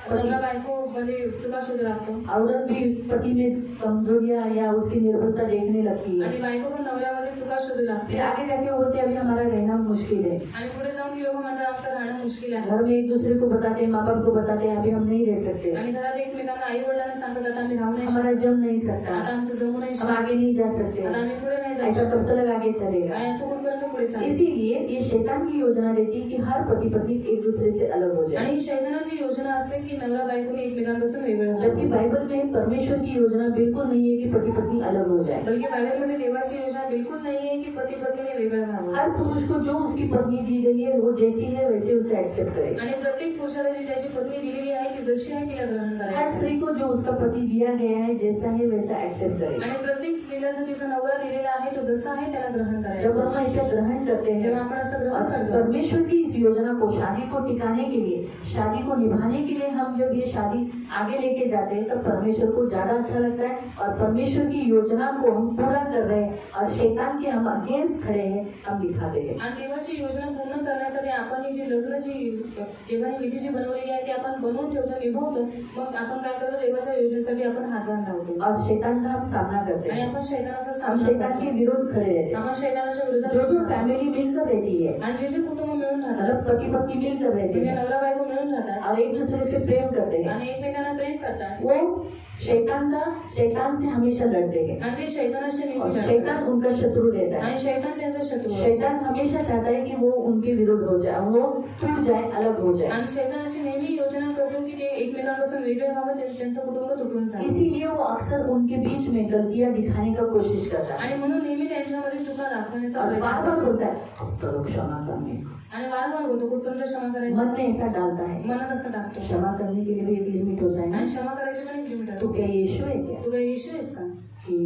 नवरा बायको मध्ये चुका शोधू लागतो औरत भी पति में कमजोरियां या उसकी निर्बलता देखने लगती है। आणि बायको पण नवऱ्यामध्ये चुका शोधू लागते. फिर आगे जाके बोलते हैं, अभी हमारा रहना मुश्किल है। आणि पुढे जाऊन ती लोक म्हणतात आमचं राहणं मुश्किल आहे. घर में एक दूसरे को बताते हैं, माँ बाप को बताते हैं, अभी हम नहीं रह सकते, आणि घरात एकमेकांना आई वडिलांना सांगतात आता आम्ही राहू नाही हमारा शकत, जम नहीं आता सकता, आमचं जमू नाही हम शकत, आगे नहीं जा सकते, आता आम्ही पुढे नाही जाऊ ऐसा कब शकत. तक आगे चलेगा। आणि असं कुठपर्यंत पुढे चालेल. इसीलिए ये शैतान की योजना रहती है कि हर पति पत्नी एक दूसरे से अलग हो जाए। आणि ही शैतानाची योजना असते की नवरा बायकोने एकमेकांपासून वेगळं जबकि व्हावं. बाइबल में परमेश्वर की योजना बिल्कुल नहीं है कि पति पत्नी अलग हो जाए। बल्कि बायबलमध्ये देवाची योजना बिलकुल नाही आहे की पती पत्नीने वेगळं व्हावं. हर पुरुष को जो उसकी पत्नी दी गई है वो जैसी है वैसे उसे एक्सेप्ट करे। आणि प्रत्येक पुरुषाला जी त्याची पत्नी दिलेली आहे ती जशी आहे तिला ग्रहण हर करायचं. स्त्री को जो उसका पति दिया गया है जैसा है वैसा एक्सेप्ट करे। आणि प्रत्येक स्त्रीला जो तिचा नवरा दिलेला आहे तो जसा आहे त्याला ग्रहण जब करायचं. हम ऐसा ग्रहण करते जेव्हा हैं आपण असं ग्रहण और करतो परमेश्वर की इस योजना को, शादी को टिकाने के लिए, शादी को निभाने के लिए हम जब ये शादी आगे लेके जाते हैं तो परमेश्वर को ज्यादा अच्छा लगता है और परमेश्वर की योजना को हम पूरा कर रहे हैं और शैतान के हम अगेंस्ट खड़े हैं, हम दिखाते हैं। आणि देवाची योजना पूर्ण करण्यासाठी आपण ही जी लग्न जी देवाने विधी जी बनवलेली आहे ती आपण बनवून ठेवतो, निभावतो. मग आपण काय करतो, देवाच्या योजनेसाठी आपण हातभार लावतो और शैतान का हम सामना करते आणि हैं, आपण शैतानाचा हम सामना शैतान के करतो. विरोध खड़े रहते हैं। आपण शैतानाच्या विरोधात जो जो उभं राहतो. फैमिली मिलकर रहती है, आणि जे जे कुटुंब मिळून राहतात मतलब पति पत्नी मिलकर रहते म्हणजे हैं नवरा बायको मिळून राहतात और एक दूसरे से प्रेम करते हैं आणि एकमेकांना प्रेम करतात वो शैतान से हमेशा लड़ते हैं आणि ते शैतानाशी नेहमी और लढतात. शैतान उनका शत्रु रहता है. आणि शैतान त्यांचा शत्रू असतो. शैतान हमेशा चाहता है कि वो उनके विरुद्ध हो जाए, वो टूट जाए, अलग हो जाए. आणि शैतान अशी नेहमी योजना करतो की ते एकमेकांपासून वेगळे व्हावं, त्यांचं कुटुंब तुटून जावं. इसीलिए वो अक्सर उनके बीच में गलतियां दिखाने का कोशिश करता है आणि म्हणून नेहमी त्यांच्यामध्ये चुका दाखवण्याचा और प्रयत्न बार बार करतो. बोलता है अब करो क्षमा करने को. आणि वारंवार बोलतो कुठपर्यंत क्षमा करायचं, मन में ऐसा डालता है. मनात असं टाकतो. क्षमा करने के लिए भी एक लिमिट होता है आणि ना. क्षमा करायची पण एक लिमिट तो असते. क्या यीशु है क्या तू काय येशू आहेस का कि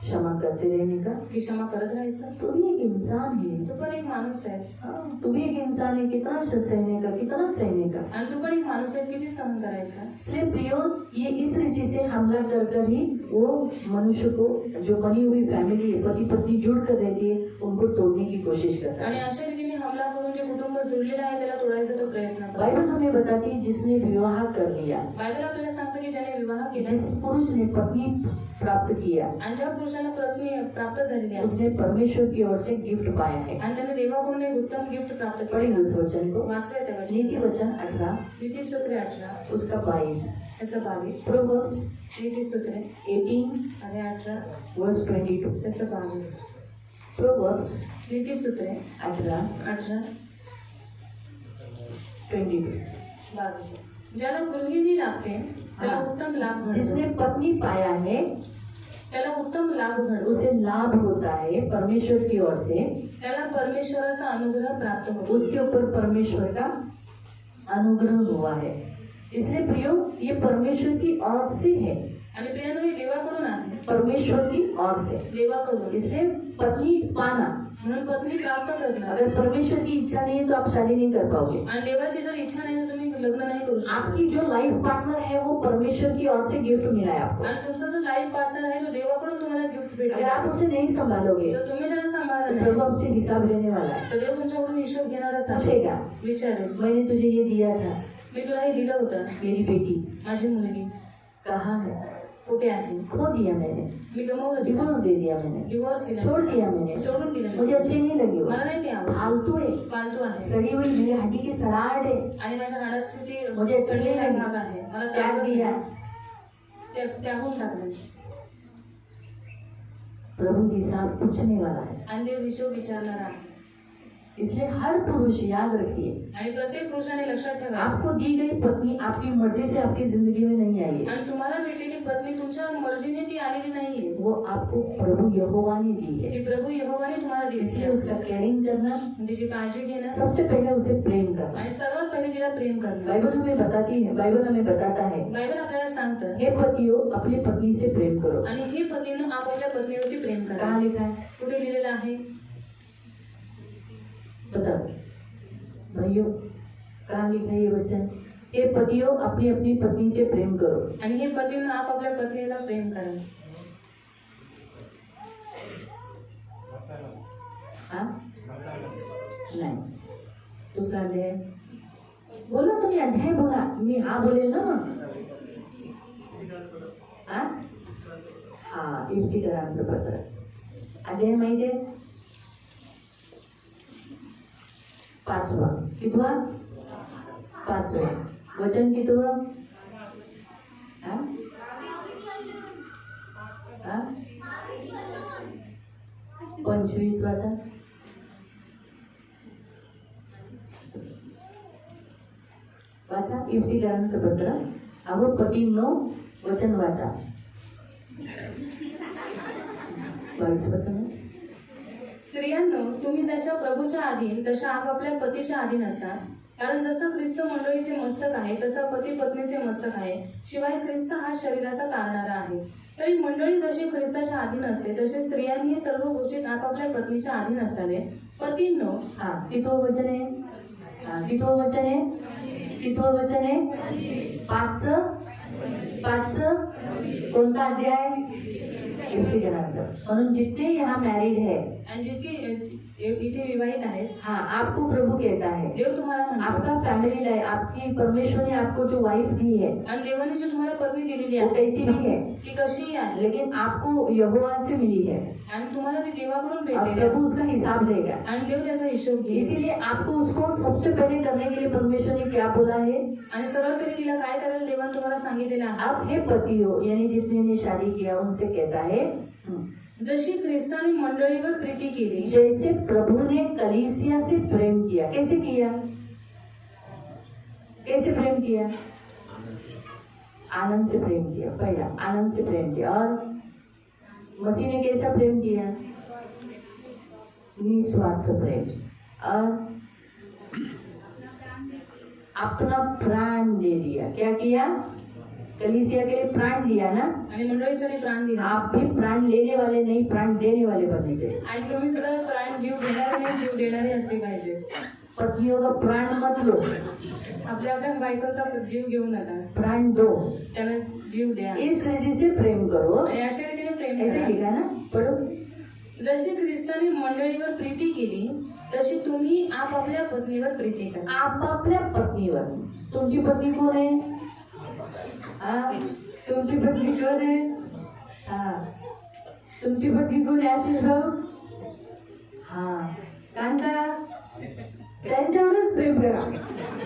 क्षमा करते रहने का? की क्षमा करत राहायचं? तू भी एक इंसान है. तू पण एक माणूस आहेस. हाँ, तू भी एक इंसान है. कितना सहने का, कितना सहने का. आणि तू पण एक माणूस आहे, किती सहन करायचं. इसलिए प्रियो ये इस रीति से हमला कर ही वो मनुष्य को जो बनी हुई फैमिली है, पति पत्नी जुड़ कर रहती है, उनको तोड़ने की कोशिश करता आणि है. अशा रीतीने हमला करून जे कुटुंब जुळलेलं आहे त्याला तोडायचा तो प्रयत्न करतो. बाइबल हमें बताती है जिसने विवाह कर लिया, बायबल आपल्याला सांगतं की ज्याने विवाह केला जिस पुरुष ने पत्नी प्राप्त किया, आणि ज्या पुरुषाला पत्नी प्राप्त झालेली आहे उसने परमेश्वर की ओर से गिफ्ट पाया है. आणि त्याने देवाकडून एक उत्तम गिफ्ट प्राप्त पढ़ेंगे केलं. उस वचन को. वाचूया त्या नीति वचन. वचन 18 नीतिसूत्रे 18 उसका 22. त्याचं 22. प्रोवर्ब्स नीतिसूत्रे 18 आणि 18 वर्स 22. त्याचं 22. प्रोवर्ब्स नीतिसूत्रे 18 18 22. 22. ज्याला गृहिणी लागते त्याला हाँ. उत्तम लाभ जिसने घडतो. पत्नी पाया है त्याला उत्तम लाभ घडतो. उसे लाभ होता है परमेश्वर की ओर से. त्याला परमेश्वराचा अनुग्रह प्राप्त होतो. उसके ऊपर परमेश्वर का अनुग्रह हुआ है. इसलिए प्रियो ये परमेश्वर की ओर से है, आणि प्रियानो हे देवाकडून आहे. परमेश्वर की ओर से. देवाकडून. इसलिए पत्नी पाना, म्हणून पत्नी प्राप्त करणार. अगर परमेश्वर की इच्छा नहीं है तो आप शादी नहीं कर पाओगे. आणि देवाची जर इच्छा नाही तर तुम्ही लग्न नाही करू शकत. आपकी जो लाइफ पार्टनर है वो परमेश्वर की ओर से गिफ्ट मिला है आपको. आणि तुमचा जो लाईफ पार्टनर आहे तो देवाकडून तुम्हाला गिफ्ट अगर भेटेल. आप उसे नहीं संभालोगे जर तुम्ही त्याला सांभाळलं तो नाही प्रभु आपसे हिसाब लेने वाला है. तर देव तुमच्याकडून हिशोब घेणारच आहे. पूछेगा विचारेल, मैंने तुझे ये दिया था, मी तुला हे दिलं होतं, मेरी बेटी माझी मुलगी कहाँ है? कुठे आहे? खो दिया मैंने, मी गमावलं. डिवोर्स दे दिया मैंने, डिवोर्स दिला, छोड़ दिया मैंने, सोडून दिलं. मुझे अच्छी नहीं लगी वो, मला नाही ते आवडत. फालतू है, फालतू आहे सड़ी हुई मेरी हड्डी की सड़ाहट है, आणि माझ्या हाडाची ती मुझे अच्छी नहीं चढलेला लगी, भाग आहे, मला त्याग चालत दिया. नाही. त्यागून टाकलं. प्रभु हिसाब पूछने वाला है. आणि देव हिशोब विचारणार आहे. इसलिए हर पुरुष याद रखिए, आणि प्रत्येक पुरुषाने लक्षात ठेवायचं, आपको दी गई पत्नी आपकी मर्जी से आपकी जिंदगी में नहीं आई है. आणि तुम्हाला भेटलेली पत्नी तुमच्या मर्जीने ती आलेली नाहीये. वो आपको प्रभु यहोवा ने दी है. ती प्रभु यहोवाने तुम्हाला दिली इसलिए आहे. उसका केयरिंग करना, तिची काळजी घेणं सबसे पहले उसे प्रेम करना. आणि सर्वात पहिले तिला प्रेम करणं. बाइबल हमें बताती है, बाइबल हमें बताता है, बायबल आपल्याला सांगतं, हे पतियों अपनी पत्नी से प्रेम करो. आणि हे पतीनं आपापल्या पत्नीवरती प्रेम करा. कहाँ लिखा है? कुठे लिहिलेलं आहे? बताओ भाइयों, कहाँ लिखा है ये वचन? हे पतियों अपनी अपनी पत्नी से प्रेम करो. आणि हे पतीनं आपापल्या पत्नीला प्रेम करा. हाँ नाही, दुसरा अध्याय बोला. तुम्ही अध्याय बोला, मी हा बोलेल ना. हा इप्सिकरांचं पत्र अध्याय माहिती आहे? 5वा. कितवा? 5वा. वचन कितवं? 25 वाचा. वाचा इप्सिकरांचं पत्र. अहो पतींनो वचन वाचा. 22 स्त्रियांनो, तुम्ही जशा प्रभूच्या अधीन तशा आपापल्या पतीच्या अधीन असा. कारण जसं ख्रिस्त मंडळीचे मस्तक आहे तसा पती पत्नीचे मस्तक आहे. शिवाय ख्रिस्त हा शरीराचा तारणारा आहे. तरी मंडळी जशी ख्रिस्ताच्या अधीन असते तसे स्त्रियांनी सर्व गोष्टीत आपापल्या पत्नीच्या अधीन असावे. पतींनो, हा कितवं वचन आहे? कितवं वचन आहे? कितवं वचन आहे? 5चं कोणता अध्याय? इप्सिकरांचं. म्हणून जितके यहाँ मॅरिड है, आणि जितके इथे विवाहित आहेत, हाँ, आपको प्रभु कहता है, देव तुम्हाला म्हणतो आपका फैमिली लाइफ, आपकी परमेश्वर ने आपको जो वाइफ दी है आणि देवाने जी तुम्हाला पत्नी दिलेली वो आहे कैसी भी है, ती कशीही आहे लेकिन आपको यहोवा से मिली है। आणि तुम्हाला ती देवाकडून अब भेटलेली प्रभु आहे उसका हिसाब लेगा, आणि देव त्याचा हिशोब घेईल। इसीलिए आपको उसको सबसे पहले करने के लिए परमेश्वर ने क्या बोला है। आणि सर्वात पहिले तिला काय करायला देवाने तुम्हाला सांगितलेलं आहे, अब हे पतियों यानी जितने ने शादी किया उनसे कहता है, जशी ख्रिस्ताने मंडळीवर प्रीती केली, जैसे प्रभु ने कलीसिया से प्रेम किया। कैसे किया, कैसे प्रेम किया, आनंद से प्रेम किया, पहला आनंद से प्रेम किया। और मसीह ने कैसा प्रेम किया, निस्वार्थ प्रेम, और अपना प्राण दे दिया। क्या किया, कलीसिया के लिए प्राण दिया ना। आणि मंडळीसाठी प्राण दिला। आप भी प्राण लेने वाले नहीं, प्राण देने वाले बनने चाहिए। आणि तुम्ही सुद्धा प्राण जीव घेणारे नाही, जीव देणारे असले पाहिजे। पत्नियों का प्राण मत लो, आपल्या आपल्या बायकोचा जीव घेऊ नका, प्राण दो, त्याला जीव द्या, इस रीति से प्रेम करो। आणि अशा रीतीने प्रेम ऐसे करा। लिखा ना, पढ़ो। जशी ख्रिस्ताने मंडळीवर प्रीती केली तशी तुम्ही आपापल्या पत्नीवर प्रीती करा। आपापल्या पत्नीवर, तुमची पत्नी कोण आहे, हाँ, तुमची पत्नी कोण आहे, हाँ, तुमची पत्नी कोण आहे आशिष भाऊ, हाँ, कांता, त्यांच्यावरच प्रेम करा,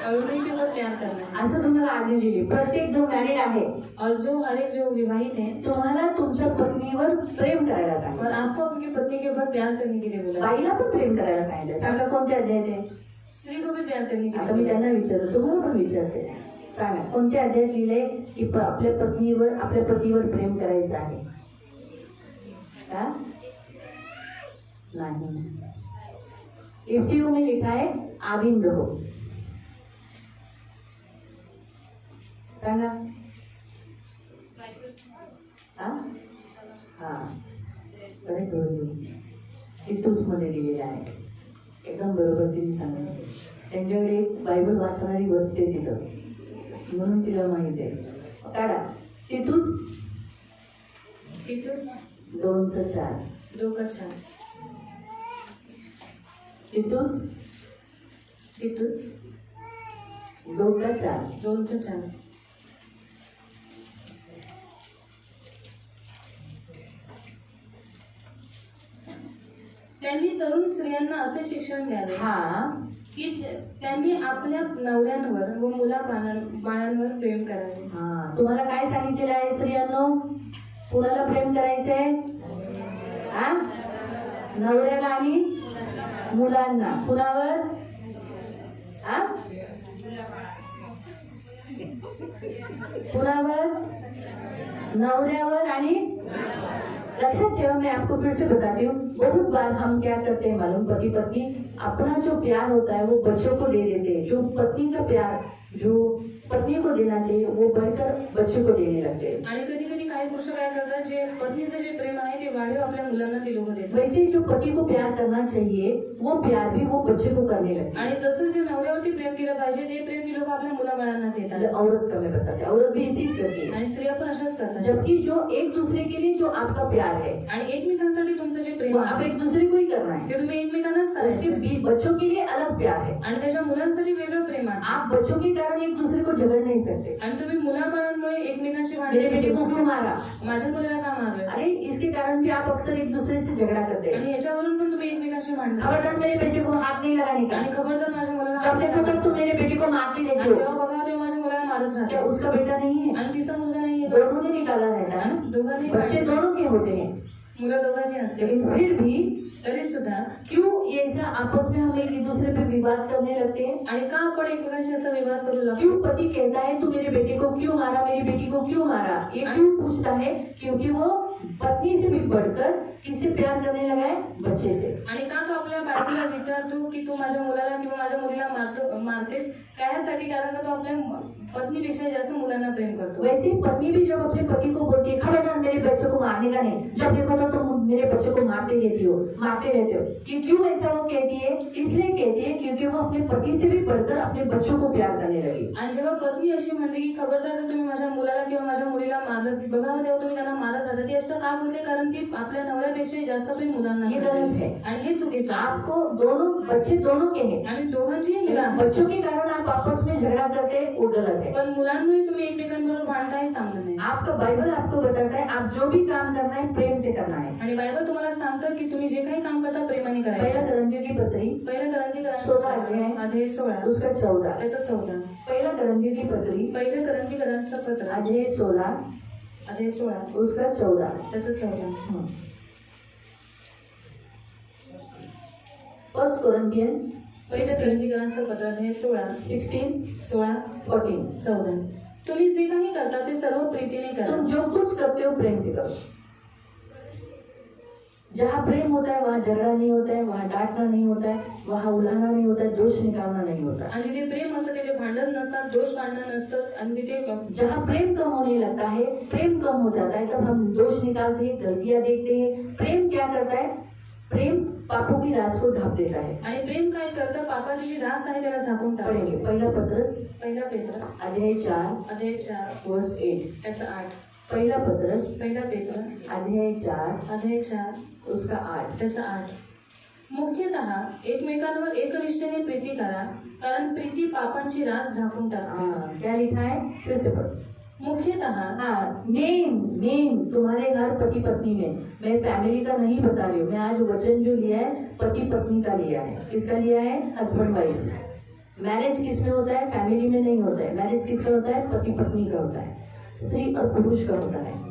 और उन्हीं के ऊपर प्यार करना है। असं तुम्हाला आज्ञा दिली। प्रत्येक जो मॅरिड आहे और जो हर एक जो विवाहित है, तुम्हाला तुमच्या पत्नीवर प्रेम करायला सांगितलं, और आपको अपनी पत्नी के ऊपर प्यार करने के लिए बोला। बाईला पण प्रेम करायला सांगितलं। सांगा कोणत्या अध्यायात आहे, स्त्री को भी प्यार करने के आता लिए मी बोला। त्यांना विचारतो, तुम्हाला पण विचारते, सांगा कोणत्या अध्यायात लिहिलंय की आपल्या पत्नीवर, आपल्या पतीवर प्रेम करायचं आहे का, नहीं। एफसीओ में लिखा है आधीन रहो, सांगा, हाँ, करेक्ट बरोबर, तिथूच मध्ये लिहिलेलं आहे, एकदम बरोबर तुम्ही सांगा। त्यांच्याकडे एक बायबल वाचणारी बसते तिथं, म्हणून तिला माहिती आहे। काढा तिथूस तीतुस 2:4, 2:4, तिथूस तीतुस 2:4। 2:4। त्यांनी तरुण स्त्रियांना असे शिक्षण द्यावे हा, की त्यांनी आपल्या नवऱ्यांवर व बाळांवर प्रेम करावे। हा, तुम्हाला काय सांगितलेलं आहे स्त्रियांनो, कुणाला प्रेम करायचंय, हा, नवऱ्याला आणि मुलांना, कुणावर, हा, कुणावर, नवऱ्यावर आणि, लक्षात ठेवा, मैं आपको फिर से बताती हूँ, बहुत बार हम क्या करते हैं मालूम, पति पत्नी अपना जो प्यार होता है वो बच्चों को दे देते हैं। जो पत्नी का प्यार जो पत्नी को देना चाहिए वो बढ़कर बच्चों को देने लगते हैं। आणि कधी कधी काही पुरुष काय करतात, जे पत्नीचं जे प्रेम आहे ते वाढीव आपल्या मुलांना ते लोक देतात, वैसे जो पति को प्यार करना चाहिए वो प्यार भी वो बच्चे को करने लगते आणि तसं जे नवऱ्यावरती प्रेम केलं पाहिजे ते प्रेम ती लोक आपल्या मुलाबाळांना हैं। देतात, औरत का मैं बताते हैं, औरत भी इसी करती है। आणि स्त्रिया पण अशाच करतात। जबकि जो एक दूसरे के लिए जो आपका प्यार है आणि एकमेकांसाठी तुमचं जे प्रेम वो आप आहे एक दूसरे को ही करना है, ते तुम्ही एकमेकांनाच उसके करायचं, बच्चों के लिए अलग प्यार है। आणि त्याच्या मुलांसाठी वेगळं प्रेम आहे। आप बच्चों के कारण एक दूसरे को झगड़ नहीं सकते। आणि तुम्ही मुलाबाळांमुळे एकमेकांशी मेरे बेटे को क्यों मारा, माझ्या मुलाला का मारलं, अरे इसके कारण भी आप अक्सर एक दूसरे से झगड़ा करते हैं। आणि याच्यावरून पण तुम्ही एकमेकांशी भांडता, खबरदार मेरे बेटे को हाथ नहीं लगाने का, आणि खबरदार माझ्या मुलाला जब देखो तब तुम मेरे बेटे को मारती रहती आणि हो। जेव्हा बघा तेव्हा माझ्या मुलाला मारत क्या राहते, उसका बेटा नहीं है, आणि तिचा मुलगा नाहीये, दोनों ने निकाला रहता है ना, दोघांनी बच्चे दोनों के होते हैं, मुलं दोघांची असते, लेकिन फिर भी तरी सुद्धा क्यों ये ऐसा आपस में हम एक दूसरे पे विवाद करने लगते हैं। आणि का आपण एकमेकांशी असा व्यवहार करू लागतो, क्यों पति कहता है तू मेरे बेटे को क्यों मारा, मेरी बेटी को क्यों मारा, ये क्यों पूछता है, क्योंकि वो पत्नी से भी बढ़कर किससे प्यार करने लगा है, बच्चे से। आणि का तो आपल्या बायकोला विचारतो की तू माझ्या मुलाला किंवा माझ्या मुलीला मारतेस कायासाठी, कारण का तो आपल्या पत्नीपेक्षा जास्त मुलांना प्रेम करतो। वैसे ही पत्नी भी जब अपने पति को बोलती है खबरदार मेरे बच्चों को मारने का नहीं, जब देखो तो तुम मेरे बच्चों को मारते रहती हो, मारते रहते हो, क्यों ऐसा वो कहती है, इसलिए कहती है क्योंकि क्योंकि वो अपने पति से भी बढ़कर अपने बच्चों को प्यार करने लगी। आणि जेव्हा पत्नी अशी म्हणते की खबरदार जर तुम्ही माझ्या मुलाला किंवा माझ्या मुलीला मारलं बघावं तेव्हा तुम्ही त्यांना मारत राहता, ती असं का बोलते? कारण ती आपल्या नवऱ्यापेक्षा जास्त प्रेम मुलांना ये करते. गलत है। आणि हे चुकीचं आहे. आपको दोनों बच्चे दोनों के हैं, आणि दोघांचीही मुलं आहेत. बच्चों के कारण आप आपस में झगड़ा करते वो गलत है। पण मुलांमुळे तुम्ही एकमेकांबरोबर भांडता हे चांगलं नाही. आपका बाइबल आपको बताता है आप जो भी काम करना है प्रेम से करना है। आणि बायबल तुम्हाला सांगतं की तुम्ही जे काही काम करता प्रेमाने पहला करायचं. करंदियों की पत्री पहिलं करंती 16 अध्याय अध्याय 16 उसका 14, त्याचं 14. पहला करंदियों की पत्री पहिलं करंतीकरांचं पत्र अध्याय 16 अध्याय 16 उसका 14। त्याचं 14. फर्स्ट कोरिन्थियन पहिलं करंतीकरांचं पत्र अध्याय 16 16 14। 14. तुम्ही जे काही करता ते सर्व प्रीतीने करा. तुम जो कुछ करते हो प्रेम से करो। जहाँ प्रेम होता है वहाँ झगड़ा नहीं होता है, वहाँ डांटना नहीं होता है, वहाँ उलाहना नहीं होता है, दोष निकालना नहीं होता है। आणि जिथे प्रेम असतं तिथे भांडण नसतात, दोष काढणं नसतं. आणि तिथे जहाँ प्रेम कम होने लगता है, प्रेम कम हो जाता है, तब हम दोष निकालते हैं, गलतियां देखते हैं। प्रेम क्या करता है? प्रेम पापों की राज को ढक देता है। आणि प्रेम काय करतं? पापाची जी रास आहे त्याला झाकून टाकतं. पढ़ेंगे पहला पत्रस पहिला पेत्र अध्याय 4 अध्याय 4 वर्स 8। त्याचं 8. पहला पत्रस पहिला पेत्र अध्याय 4 अध्याय 4 उसका 8। त्याचं 8. मुख्यतः एकमेकांवर एकनिष्ठेने प्रीती करा, कारण प्रीती पापांची रास झाकून टाकते. हाँ, क्या लिखा है? फिर से पढ़ो। मुख्यतः हाँ, मेन तुम्हारे घर पति पत्नी में, मैं फैमिली का नहीं बता रही हूँ, मैं आज वचन जो लिया है पति पत्नी का लिया है। किसका लिया है? Husband wife. मैरिज किसमें होता है? फैमिली में नहीं होता है। मैरिज किसका होता है? पति पत्नी का होता है, स्त्री और पुरुष का होता है।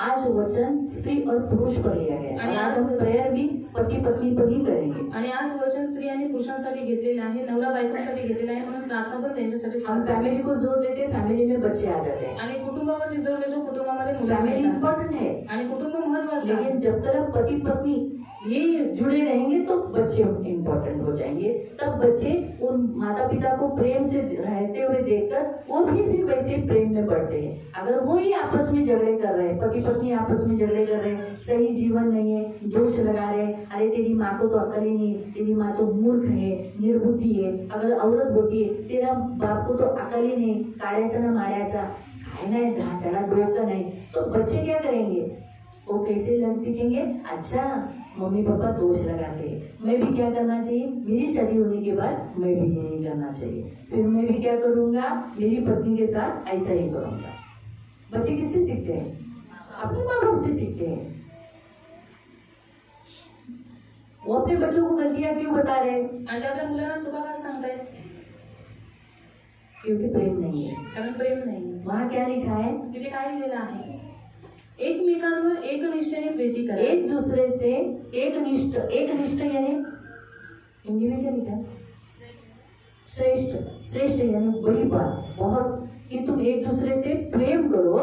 आज वचन स्त्री और पुरुष पर लिया गया है। आज हम प्रेयर भी पति पत्नी पर ही करेंगे। आणि आज वचन स्त्री आणि पुरुषांसाठी घेतलेले आहे, नवरा बायकोसाठी घेतलेलं आहे, म्हणून प्रार्थना पण त्यांच्यासाठी हम फैमिली को जोर देते हैं, फैमिली में बच्चे आ जाते हैं। आणि कुटुंबावरती जोर देतो, कुटुंबामध्ये मुलं फैमिली येतात. इम्पोर्टेंट है, आणि कुटुंब महत्वाचं आहे. लेकिन जब तक पति पत्नी ये जुड़े रहेंगे तो बच्चे इम्पोर्टेंट हो जाएंगे। तब बच्चे उन माता पिता को प्रेम से रहते हुए देखकर वो भी फिर वैसे प्रेम में बढ़ते हैं। अगर वो ही आपस में झगड़े कर रहे हैं, पति पत्नी आपस में झगड़े कर रहे हैं, सही जीवन नहीं है, दोष लगा रहे हैं, अरे तेरी माँ को तो अकल ही नहीं, तेरी माँ तो मूर्ख है, निर्बुद्धि है। अगर औरत बोलती है तेरा बाप को तो अकल ही नहीं, काढायचा ना मारायचा, काय नाही, त्याला डोकं नहीं, तो बच्चे क्या करेंगे? वो कैसे लग सीखेंगे? अच्छा मम्मी पापा दोष लगाते हैं, मैं भी क्या करना चाहिए? मेरी शादी होने के बाद मैं भी यही करना चाहिए, फिर मैं भी क्या करूँगा? मेरी पत्नी के साथ ऐसा ही करूँगा। बच्चे किससे सीखते हैं? अपने माँ बाप से सीखते हैं। वो अपने बच्चों को गलतियाँ क्यों बता रहे हैं? आणि ते आपल्या मुलांना चुका का सांगतायत? क्योंकि प्रेम नहीं है। कारण प्रेम नाही. वहाँ क्या लिखा है? तिथे काय लिहिलेलं आहे? एकमेकांवर एकनिष्ठेने प्रीती करा. एक दूसरे से एकनिष्ठ यानी हिंदी में क्या लिखा है? श्रेष्ठ यानी बड़ी बात, बहुत, कि तुम एक दूसरे से प्रेम करो।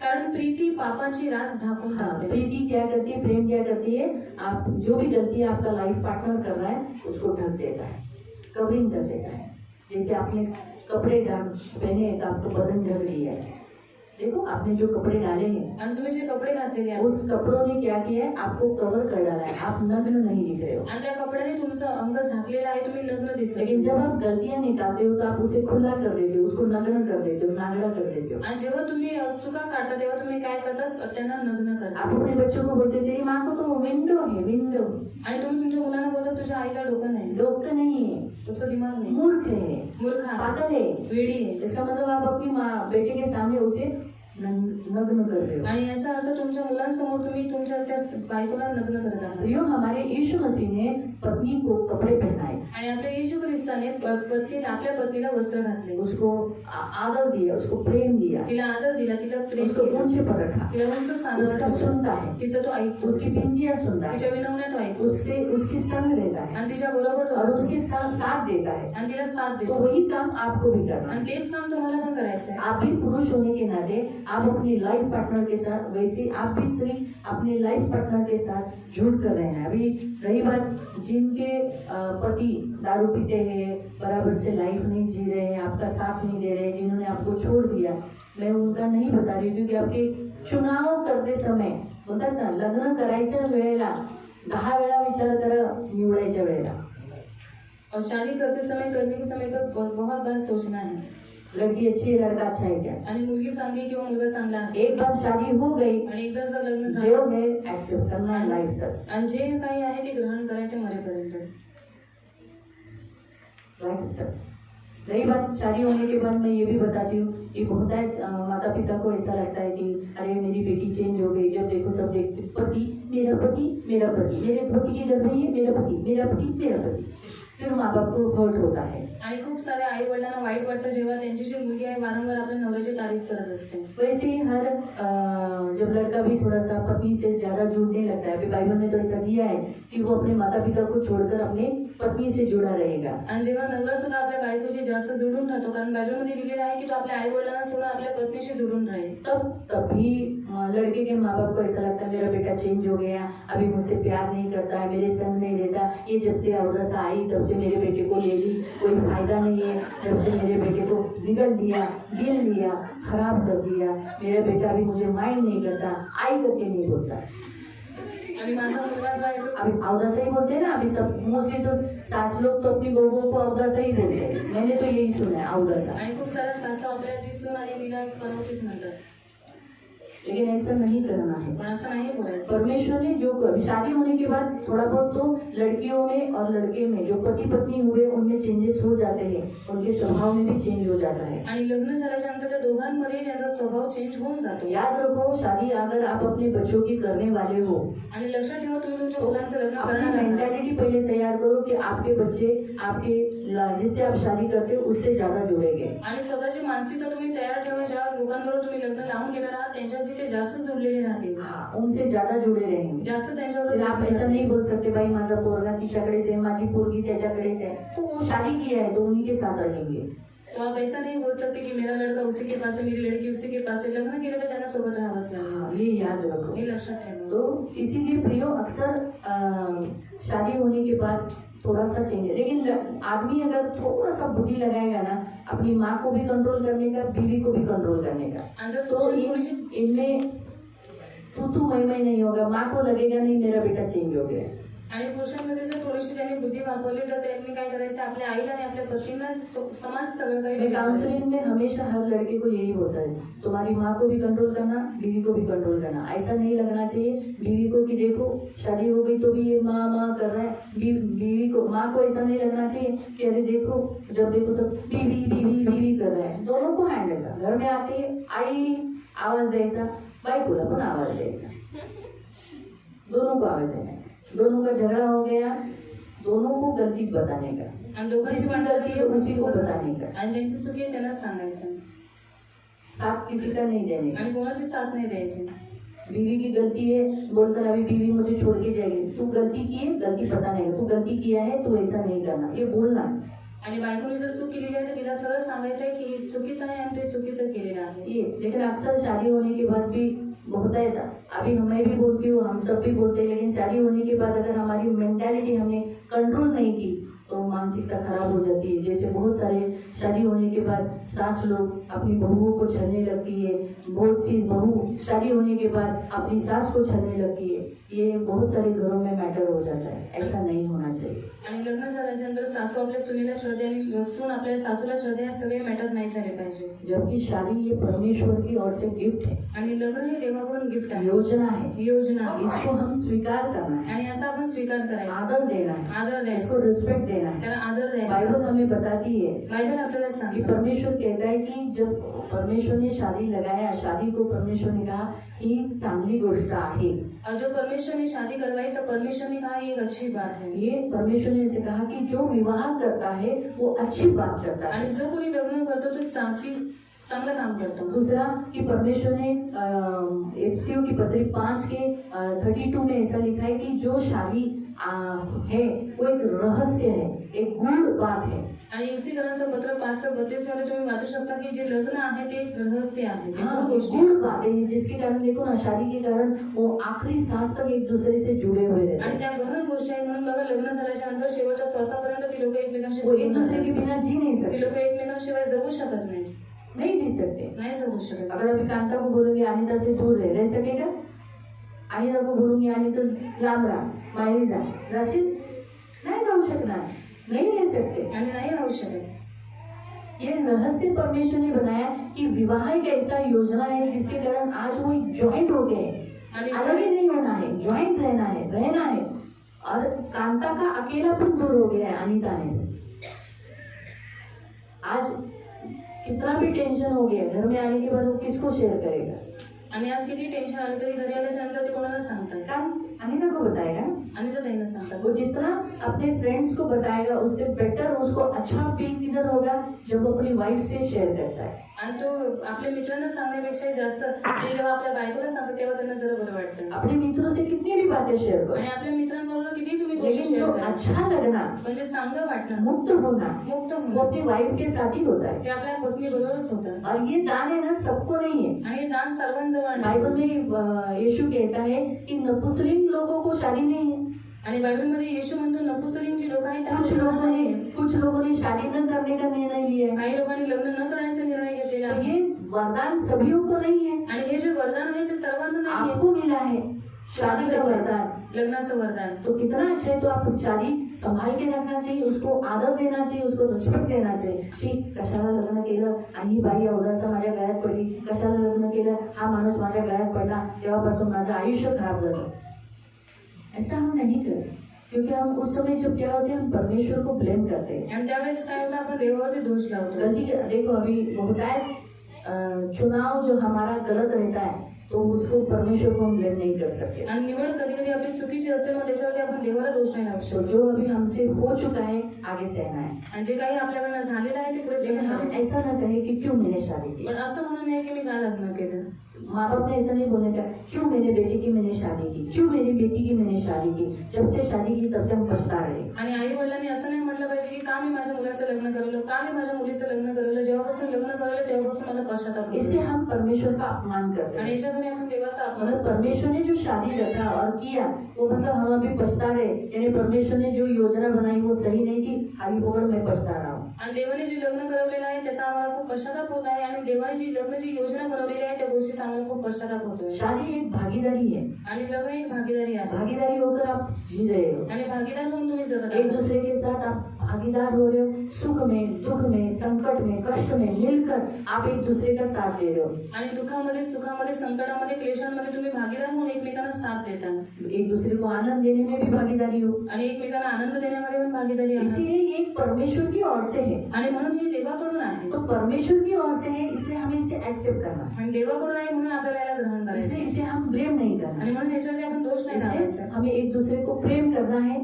कारण प्रीती पापाची रास झाकून हाँ, टाकते. प्रीति क्या करती है? प्रेम क्या करती है? आप जो भी गलती आपका लाइफ पार्टनर कर रहा है उसको ढक देता है, कवरिंग कर देता है। जैसे आपने कपड़े पहने हैं तो आपको बदन ढक दिया है, देखो आपने जो कपड़े डाले हैं, आणि तुम्ही जे कपडे घातलेले आहेत उस कपड़ों ने क्या किया है? आपको कवर कर डाला है, आप नग्न नहीं दिख रहे हो। आणि त्या कपड्याने तुमचं अंग झाकलेलं आहे, तुम्ही नग्न दिसत. लेकिन जब आप गलतियां निकालते हो तो आप उसे खुला कर देते हो, उसको नग्न कर देते हो, नांगड़ा कर देते हो। आणि जेव्हा तुम्ही चुका काढता तेव्हा तुम्ही काय करता? त्यांना नग्न करता. आप अपने बच्चों को बोलते तेरी माँ को तो विंडो है, विंडो। आणि तुम्ही तुमच्या मुलांना बोलता तुझ्या आईला डोकं नाही, लोग तो नहीं है, उसका दिमाग नाही, मूर्ख है, मूर्ख आहे, पागल है। वेडी आहे. इसका मतलब आप अपनी माँ बेटे के सामने उसे नग्न कर रहे हो। आणि याचा अर्थ तुमच्या मुलांसमोर तुम्ही तुमच्या त्या बायकोला नग्न करत आहात. प्रियो, हमारे यीशु मसीह ने पत्नी को कपड़े पहनाए, आणि आपल्या येशू ख्रिस्ताने आपल्या पत्नीला वस्त्र घातले, उसको आदर दिया, उसको प्रेम दिया, तिला आदर दिला, तिला प्रेम उसको केलं, ऊंचे पर रखा, तिला उंच स्थानावर उसका ठेवलं. सुनता है, तिचं तो ऐकतो, उसकी बिंदियां सुनता तिच्या है, विनवण्या तो ऐकतो, उससे उसकी संग देता है आणि तिच्या बरोबर और उसके साथ देता है। आणि तिला साथ तो देतो. वही काम आपको भी करना है। आणि तेच काम तुम्हाला पण करायचं आहे. आप भी पुरुष होने के नाते आप अपनी लाइफ पार्टनर के साथ, वैसे आप भी स्त्री अपने लाइफ पार्टनर के साथ जुड़ कर रहे हैं। अभी रही बात जिनके पति दारू पीते हैं, बराबर से लाइफ नहीं जी रहे हैं, आपका साथ नहीं दे रहे, जिन्होंने आपको छोड़ दिया, मैं उनका नहीं बता रही, क्योंकि आपके चुनाव करते समय बोलतात ना, लग्न करायच्या वेळेला 10 वेळा विचार करा निवडायच्या वेळेला. और शादी करते समय करने के समय पर बहुत बार सोचना है लड़की अच्छी है, लड़का अच्छा है क्या। आणि मुलगी चांगली आहे किंवा मुलगा चांगला आहे एक बार शादी हो गई, आणि एकदा जर लग्न जो झालं है एक्सेप्ट करना है लाइफ तक, आणि जे काही आहे ते ग्रहण करायचे मरेपर्यंत। लाइफ तक। रही बात शादी होने के बाद, मैं ये भी बताती हूँ कि बहुत माता पिता को ऐसा लगता है कि अरे मेरी बेटी चेंज हो गई, जब देखो तब देखते पति मेरा पति मेरा पति, मेरे पति के घर में ही मेरा पति मेरा पति मेरा पति, फिर माँ बाप को हर्ट होता है। आणि खूप साऱ्या आई वडिलांना वाईट वाटतं जेव्हा त्यांची जी मुलगी आहे वारंवार आपल्या नवऱ्याची तारीफ करत असते। वैसे ही हर जब लड़का भी थोड़ा सा पत्नी से ज्यादा जुड़ने लगता है, अभी बाइबल ने तो ऐसा दिया है कि वो अपने माता पिता को छोड़कर अपने पत्नी से जुड़ा रहेगा। आणि जेव्हा नवरा सुद्धा आपल्या बायकोशी जास्त जुळून राहतो, कारण बायबलमध्ये दिलेलं आहे की तो आपल्या आई वडिलांना सोडून आपल्या पत्नीशी जुळून राहील, तब भी लड़के के माँ बाप को ऐसा लगता है मेरा बेटा चेंज हो गया, अभी मुझसे प्यार नहीं करता है, मेरे संग नहीं रहता, ये जब से अवदसा आई तब से मेरे बेटे को ले ली, कोई फायदा नहीं है, जब से मेरे बेटे को निगल दिया, दिल लिया, खराब कर दिया, मेरा बेटा भी मुझे माइंड नहीं करता, आई करके नहीं बोलता। आणि माझा मुलगा जो आहे तो अभी अवदसा ही बोलते हैं ना, अभी सब मोस्टली तो सास लोग तो अपनी बहुओं को अवदसा ही बोलते हैं, मैंने तो यही सुना है अवदसा। आणि खूप साऱ्या सासू आपल्या जी सून आहे तिला पनवतीच म्हणतात, लेकिन ऐसा नहीं करना है। पण असं नाही बोलायचं। परमेश्वर ने जो शादी होने के बाद थोड़ा बहुत तो लड़कियों में और लड़के में जो पति पत्नी हुए उनमें चेंजेस हो जाते हैं, उनके स्वभाव में भी चेंज हो जाता है। आणि लग्न झाल्याच्या नंतर त्या दोघांमध्ये त्यांचा स्वभाव चेंज होऊन जातो। याद रखो, शादी अगर आप अपने बच्चों की करने वाले हो, आणि लक्षात ठेवा तुम्ही तुमच्या मुलांचं लग्न अपनी करणार आहात, मेंटैलिटी पहले तैयार करो कि आपके बच्चे आपके जिससे आप शादी करते हो उससे ज्यादा जुड़ेंगे। आणि स्वतःची मानसिकता तुम्ही तयार ठेवा, ज्या लोकांबरोबर तुम्ही लग्न लावून घेणार आहात त्यांच्याशी ते जास्त जोडलेले राहतील, हाँ, उनसे ज्यादा जुड़े रहेंगे। जास्त फिर त्यांच्याबरोबर आप ऐसा नहीं बोल सकते भाई माझा पोरगा तिच्याकडेच आहे, माझी पोरगी त्याच्याकडेच आहे, तो वो शादी किया है तो उन्हीं के साथ रहेंगे। तो आप ऐसा नहीं बोल सकते कि मेरा लड़का उसी के पास है, मेरी लड़की उसी के पास है, लग्न केलं तर त्यांना सोबत राहावंच लागेल, हाँ, ये याद रखो। हे लक्षात ठेवा। तो इसीलिए प्रियो अक्सर शादी होने के बाद थोड़ा सा चेंज है, लेकिन आदमी अगर थोड़ा सा बुद्धि लगाएगा ना, अपनी माँ को भी कंट्रोल करने का, बीवी को भी कंट्रोल करने का, आणि जर तो इनमें तू मैं नहीं होगा, माँ को लगेगा नहीं मेरा बेटा चेंज हो गया। आणि पुरुषांमध्ये जर थोडीशी त्यांनी बुद्धी वापरली तर त्यांनी काय करायचं, आपल्या आईला आणि आपल्या पतींना समान सगळं काही मैं काउंसलिंग में हमेशा हर लड़के को यही होता है, तुम्हारी माँ को भी कंट्रोल करना, बीवी को भी कंट्रोल करना। ऐसा नहीं लगना चाहिए बीवी को कि देखो शादी हो गई तो भी ये माँ माँ कर रहा है, बीवी को, माँ को ऐसा नहीं लगना चाहिए कि अरे देखो जब देखो तो बीवी बीवी बीवी कर रहा है। दोनों को हैंडल कर, घर में आते आई आवाज द्यायचा, बायकोला पण आवाज द्यायचा, दोनों को आवाज देना। दोनों का झगड़ा हो गया, दोनों को गलती बताने का, आणि दोघांची जिसकी गलती है उसी को बताने का, आणि ज्यांची चुकी आहे त्यांनाच सांगायचं, साथ किसी का नहीं देने का। आणि कोणाची साथ नाही द्यायची। बीवी की गलती है बोलकर अभी बीवी मुझे छोड़ के जाएगी, तू गलती की है, गलती बताने का, तू गलती किया है, तू ऐसा नहीं करना, ये बोलना। आणि बायकोने जर चूक केलेली आहे तर तिला सरळ सांगायचं आहे की हे चुकीचं आहे आणि ते चुकीचं केलेलं आहे। ये लेकिन अक्सर शादी होने के बाद भी होता है था, अभी मैं भी बोलती हूँ, हम सब भी बोलते हैं, लेकिन शादी होने के बाद अगर हमारी मेंटालिटी हमने कंट्रोल नहीं की तो मानसिकता खराब हो जाती है। जैसे बहुत सारे शादी होने के बाद सास लोग अपनी बहुओं को छलने लगती है, बहुत सी बहू शादी होने के बाद अपनी सास को छलने लगती है, ये बहुत सारे घरों में मैटर हो जाता है, ऐसा नहीं होना चाहिए। आणि लग्न झाल्यानंतर सासू आपल्या सुनेला छळते आणि सून आपल्या सासूला छळते, हे सगळे मॅटर नाही झाले पाहिजे। जबकि शादी ये परमेश्वर की ओर से गिफ्ट है, आणि लग्न हे देवाकडून गिफ्ट आहे, योजना है, योजना, इसको हम स्वीकार करना है, आणि याचा आपण स्वीकार करायचा, आदर देना है, आदर द्यायचा, इसको रिस्पेक्ट देना है। त्याला आदर द्यायचा। बाइबल हमें बताती है बायबल आपल्याला कि सांगतो परमेश्वर कहता है कि जब परमेश्वर ने शादी लगाया, शादी को परमेश्वर ने कहा ही चांगली गोष्ट आहे। और जो परमेश्वर ने शादी करवाई तो परमेश्वर ने कहा ये एक अच्छी बात है। ये परमेश्वर ने से कहा कि जो विवाह करता है वो अच्छी बात करता है। आणि जो कोणी लग्न करतो तो चांगलं काम करतो। दूसरा कि परमेश्वर ने एफसीओ की पत्री 5 के 32 में ऐसा लिखा है कि जो शादी है वो एक रहस्य है, एक गूढ़ बात है। आणि युसीकरांचं पत्र 5:32 मध्ये तुम्ही वाचू शकता की जे लग्न आहे ते एक रहस्य आहे, ते हाँ, गूढ गोष्ट आहे। गूढ़ बात है, जिसके कारण देखो ना, शादी के कारण वो आखिरी सांस तक एक दूसरे से जुड़े हुए रहते आणि हैं। त्या गहन गोष्टी आहेत, म्हणून बघा लग्न झाल्याच्या नंतर शेवटच्या श्वासापर्यंत ती लोक एकमेकांशी वो एक दूसरे के बिना जी नहीं ती सकते, लोक एकमेकांशिवाय जगू शकत नाही, नहीं जी सकते। नाही जगू शकत। अगर अभी कांता को बोलूंगी अनिता से दूर रह सकेगा? अनिता को बोलूंगी अनिता लांब रहा, माहेरी जा, जाशील? नाही जाऊ शकणार। नहीं रह सकते। आणि नाही राहू शकत। ये रहस्य परमेश्वर ने बनाया कि विवाह एक ऐसा योजना है जिसके कारण आज वो एक ज्वाइंट हो गए हैं। अलग ही नहीं होना है, ज्वाइंट रहना है। और कांता का अकेलापन दूर हो गया है अनिता आने से। आज कितना भी टेंशन हो गया, घर में आने के बाद वो किसको शेयर करेगा? आणि आज किती टेन्शन आलं तरी घरी आल्याच्या नंतर ते कोणाला सांगतात? काम अनिता को बताएगा। अनिता ताईंना सांगतात। वो जितना अपने फ्रेंड्स को बताएगा उससे बेटर उसको अच्छा फील किधर होगा जब वो अपनी वाइफ से शेयर करता है। आणि तो आपल्या मित्रांना सांगण्यापेक्षा जास्त ते जेव्हा आपल्या बायकोला सांगतात तेव्हा त्यांना जरा बरं वाटतं। अपने मित्रों से कितनी भी बातें शेयर करो, आणि आपल्या मित्रांबरोबर किती तुम्ही गोष्टी लेकिन शेअर जो करा, अच्छा लगना, म्हणजे चांगलं वाटणं, मुक्त होना, मुक्त वो होणं अपनी वाइफ के साथ ही होता है। ते आपल्या पत्नी बरोबरच होतं। और ये दान है ना, सबको नहीं है। आणि हे दान सर्वांजवळ नाही। बाइबल में यीशु कहता है कि नपुंसक लोगों को शादी नहीं है। आणि बायबलमध्ये येशू म्हणतो नपुंसकींची लोक आहेत त्यांना कुछ लोगों ने शादी न करने का निर्णय लिया है। काही लोकांनी लग्न न करण्याचा निर्णय घेतलेला तो आहे। ये वरदान सभी को नहीं है, आणि हे जे वरदान आहे ते सर्वांना नाही आपको मिला है शादी का वरदान। लग्नाचं वरदान। तो कितना अच्छा है। तो आप शादी संभाल के रखना चाहिए, उसको आदर देना चाहिए, उसको रिस्पेक्ट देना चाहिए। शी कशाला लग्न केलं आणि ही बाई एवढासा माझ्या गळ्यात पडली, कशाला लग्न केलं, हा माणूस माझ्या गळ्यात पडला, तेव्हापासून माझं आयुष्य खराब झालं। ऐसा हम नहीं करें, क्योंकि हम उस समय जो क्या होते हैं, हम परमेश्वर को ब्लेम करते हैं। आणि त्यावेळेस काय होतं, आपण देवावरती दोष लावतो। गलती देखो अभी होता है, चुनाव जो हमारा गलत रहता है तो उसको परमेश्वर को हम ब्लेम नहीं कर सकते। आणि निवड कधी कधी आपली चुकीची असते, मग त्याच्यावरती आपण देवाला दोष नाही लावू तो शकतो। जो अभी हमसे हो चुका है आगे सहना है। आणि जे काही आपल्याकडनं झालेलं आहे ते पुढे लेकिन सहन हम करायचं। ऐसा न कहें कि क्यों मैंने शादी की। पण असं म्हणू नये की मी का लग्न केलं। माँ बाप ने ऐसा नहीं बोलने का, क्यों मेरे बेटे की मैंने शादी की, क्यों मेरी बेटी की मैंने शादी की। जब से शादी की तब से हम पछता रहे। आणि आई वडिलांनी असं नाही म्हटलं पाहिजे की का मी माझ्या मुलाचं लग्न करवलं, का मी माझ्या मुलीचं लग्न करवलं। जेव्हापासून लग्न करवलं तेव्हापासून मला पश्चाताप इससे होतो। हम परमेश्वर का अपमान करते आणि हैं। याच्यातून आपण देवाचा अपमान मतलब परमेश्वर ने जो शादी रखा और किया वो मतलब हम अभी पछता रहे, यानी परमेश्वर ने जो योजना बनाई वो सही नहीं थी, खाली फोकट में पछता रहा हूँ। आणि देवाने जे लग्न करवलेलं आहे त्याचा आम्हाला खूप पश्चाताप होत आहे। आणि देवाने जी लग्नाची योजना बनवलेली आहे त्या गोष्टीचा आम्हाला खूप पश्चाताप होतोय। शादी एक भागीदारी है, आणि लग्न एक भागीदारी आहे। भागीदारी होकर आप जी रहे हो, आणि भागीदार होऊन तुम्ही जगत एक आहात। दूसरे के साथ आप भागीदार हो रहे हो। सुख में, दुख में, संकट में, कष्ट में मिलकर आप एक दूसरे का साथ दे रहे हो। आणि दुःखामध्ये, सुखामध्ये, संकटामध्ये, क्लेशांमध्ये तुम्ही भागीदार होऊन एकमेकांना साथ देता। एक दूसरे को आनंद देने में भी भागीदारी हो। आणि एकमेकांना आनंद देण्यामध्ये पण भागीदारी आहे। इसीलिए ये परमेश्वर की ओर से है। आणि म्हणून हे देवाकडून आहे। तो परमेश्वर की ओर से है, इसलिए हमें इसे एक्सेप्ट करना है। आणि देवाकडून आहे म्हणून आपल्याला याला ग्रहण करायचं इसलिए आहे। इसे हम ब्लेम नहीं करना। आणि म्हणून याच्यावरती आपण दोष नाही इसलिए लावायचा। हमें एक दूसरे को प्रेम करना है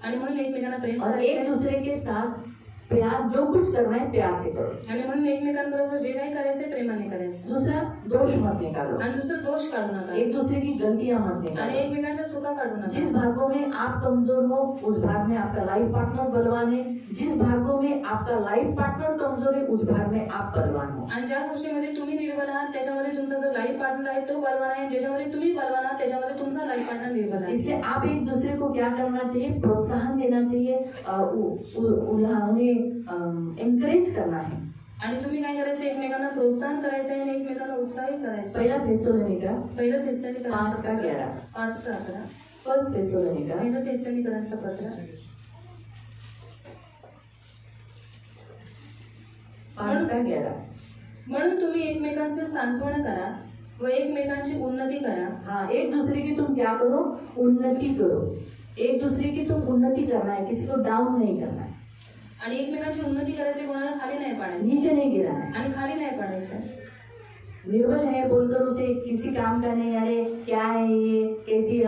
आणि म्हणून एकमेकांना प्रेम और एक करायचं। दूसरे के साथ प्यार, जो कुछ करना है प्यार से करो। आणि म्हणून एकमेकांबरोबर जे काही करायचं प्रेमाने करायचं। दूसरा, दोष मत निकालो। आणि दुसरं दोष काढू नका। एक दूसरे की गलतियां मत आणि निकालो। एकमेकांच्या चुका काढू नका। जिस भागों में आप कमजोर हो उस भाग में आपका लाइफ पार्टनर बलवान है, जिस भागों में आपका लाइफ पार्टनर कमजोर है उस भाग में आप बलवान हो। आणि ज्या गोष्टीमध्ये तुम्ही निर्बल आहात त्याच्यामध्ये तुमचा जो लाईफ पार्टनर आहे तो बलवान आहे। ज्याच्यामध्ये तुम्ही बलवान आहात त्याच्यामध्ये तुमचा लाईफ पार्टनर निर्बल आहे। इसलिए आप एक दूसरे को क्या करना चाहिए, प्रोत्साहन देना चाहिए, उन्हें एनकरेज करना है। आणि तुम्ही काय करायचं, एकमेकांना प्रोत्साहन करायचं आहे आणि एकमेकांना उत्साहित करायचं। पहला थेसलोनिका पहिलं थेसलोनिकरांचं 5:11 5:11 फर्स्ट थेसलोनिका पहिलं थेसलोनिकरांचं पत्र 5:11। म्हणून तुम्ही एकमेकांचे सांत्वन करा व एकमेकांची उन्नती करा। हाँ, एक दूसरे की तुम क्या करो, उन्नति करो। एक दूसरे की तुम उन्नति करना है, किसी को डाउन नहीं करना है, आणि एकमेकांची उन्नती करायची, कोणाला खाली नाही पाडायचं नीचे नहीं गिराना है। आणि खाली नाही पाडायचं। निर्बल है बोलकर उसे किसी काम का नहीं, अरे क्या है ये, कैसी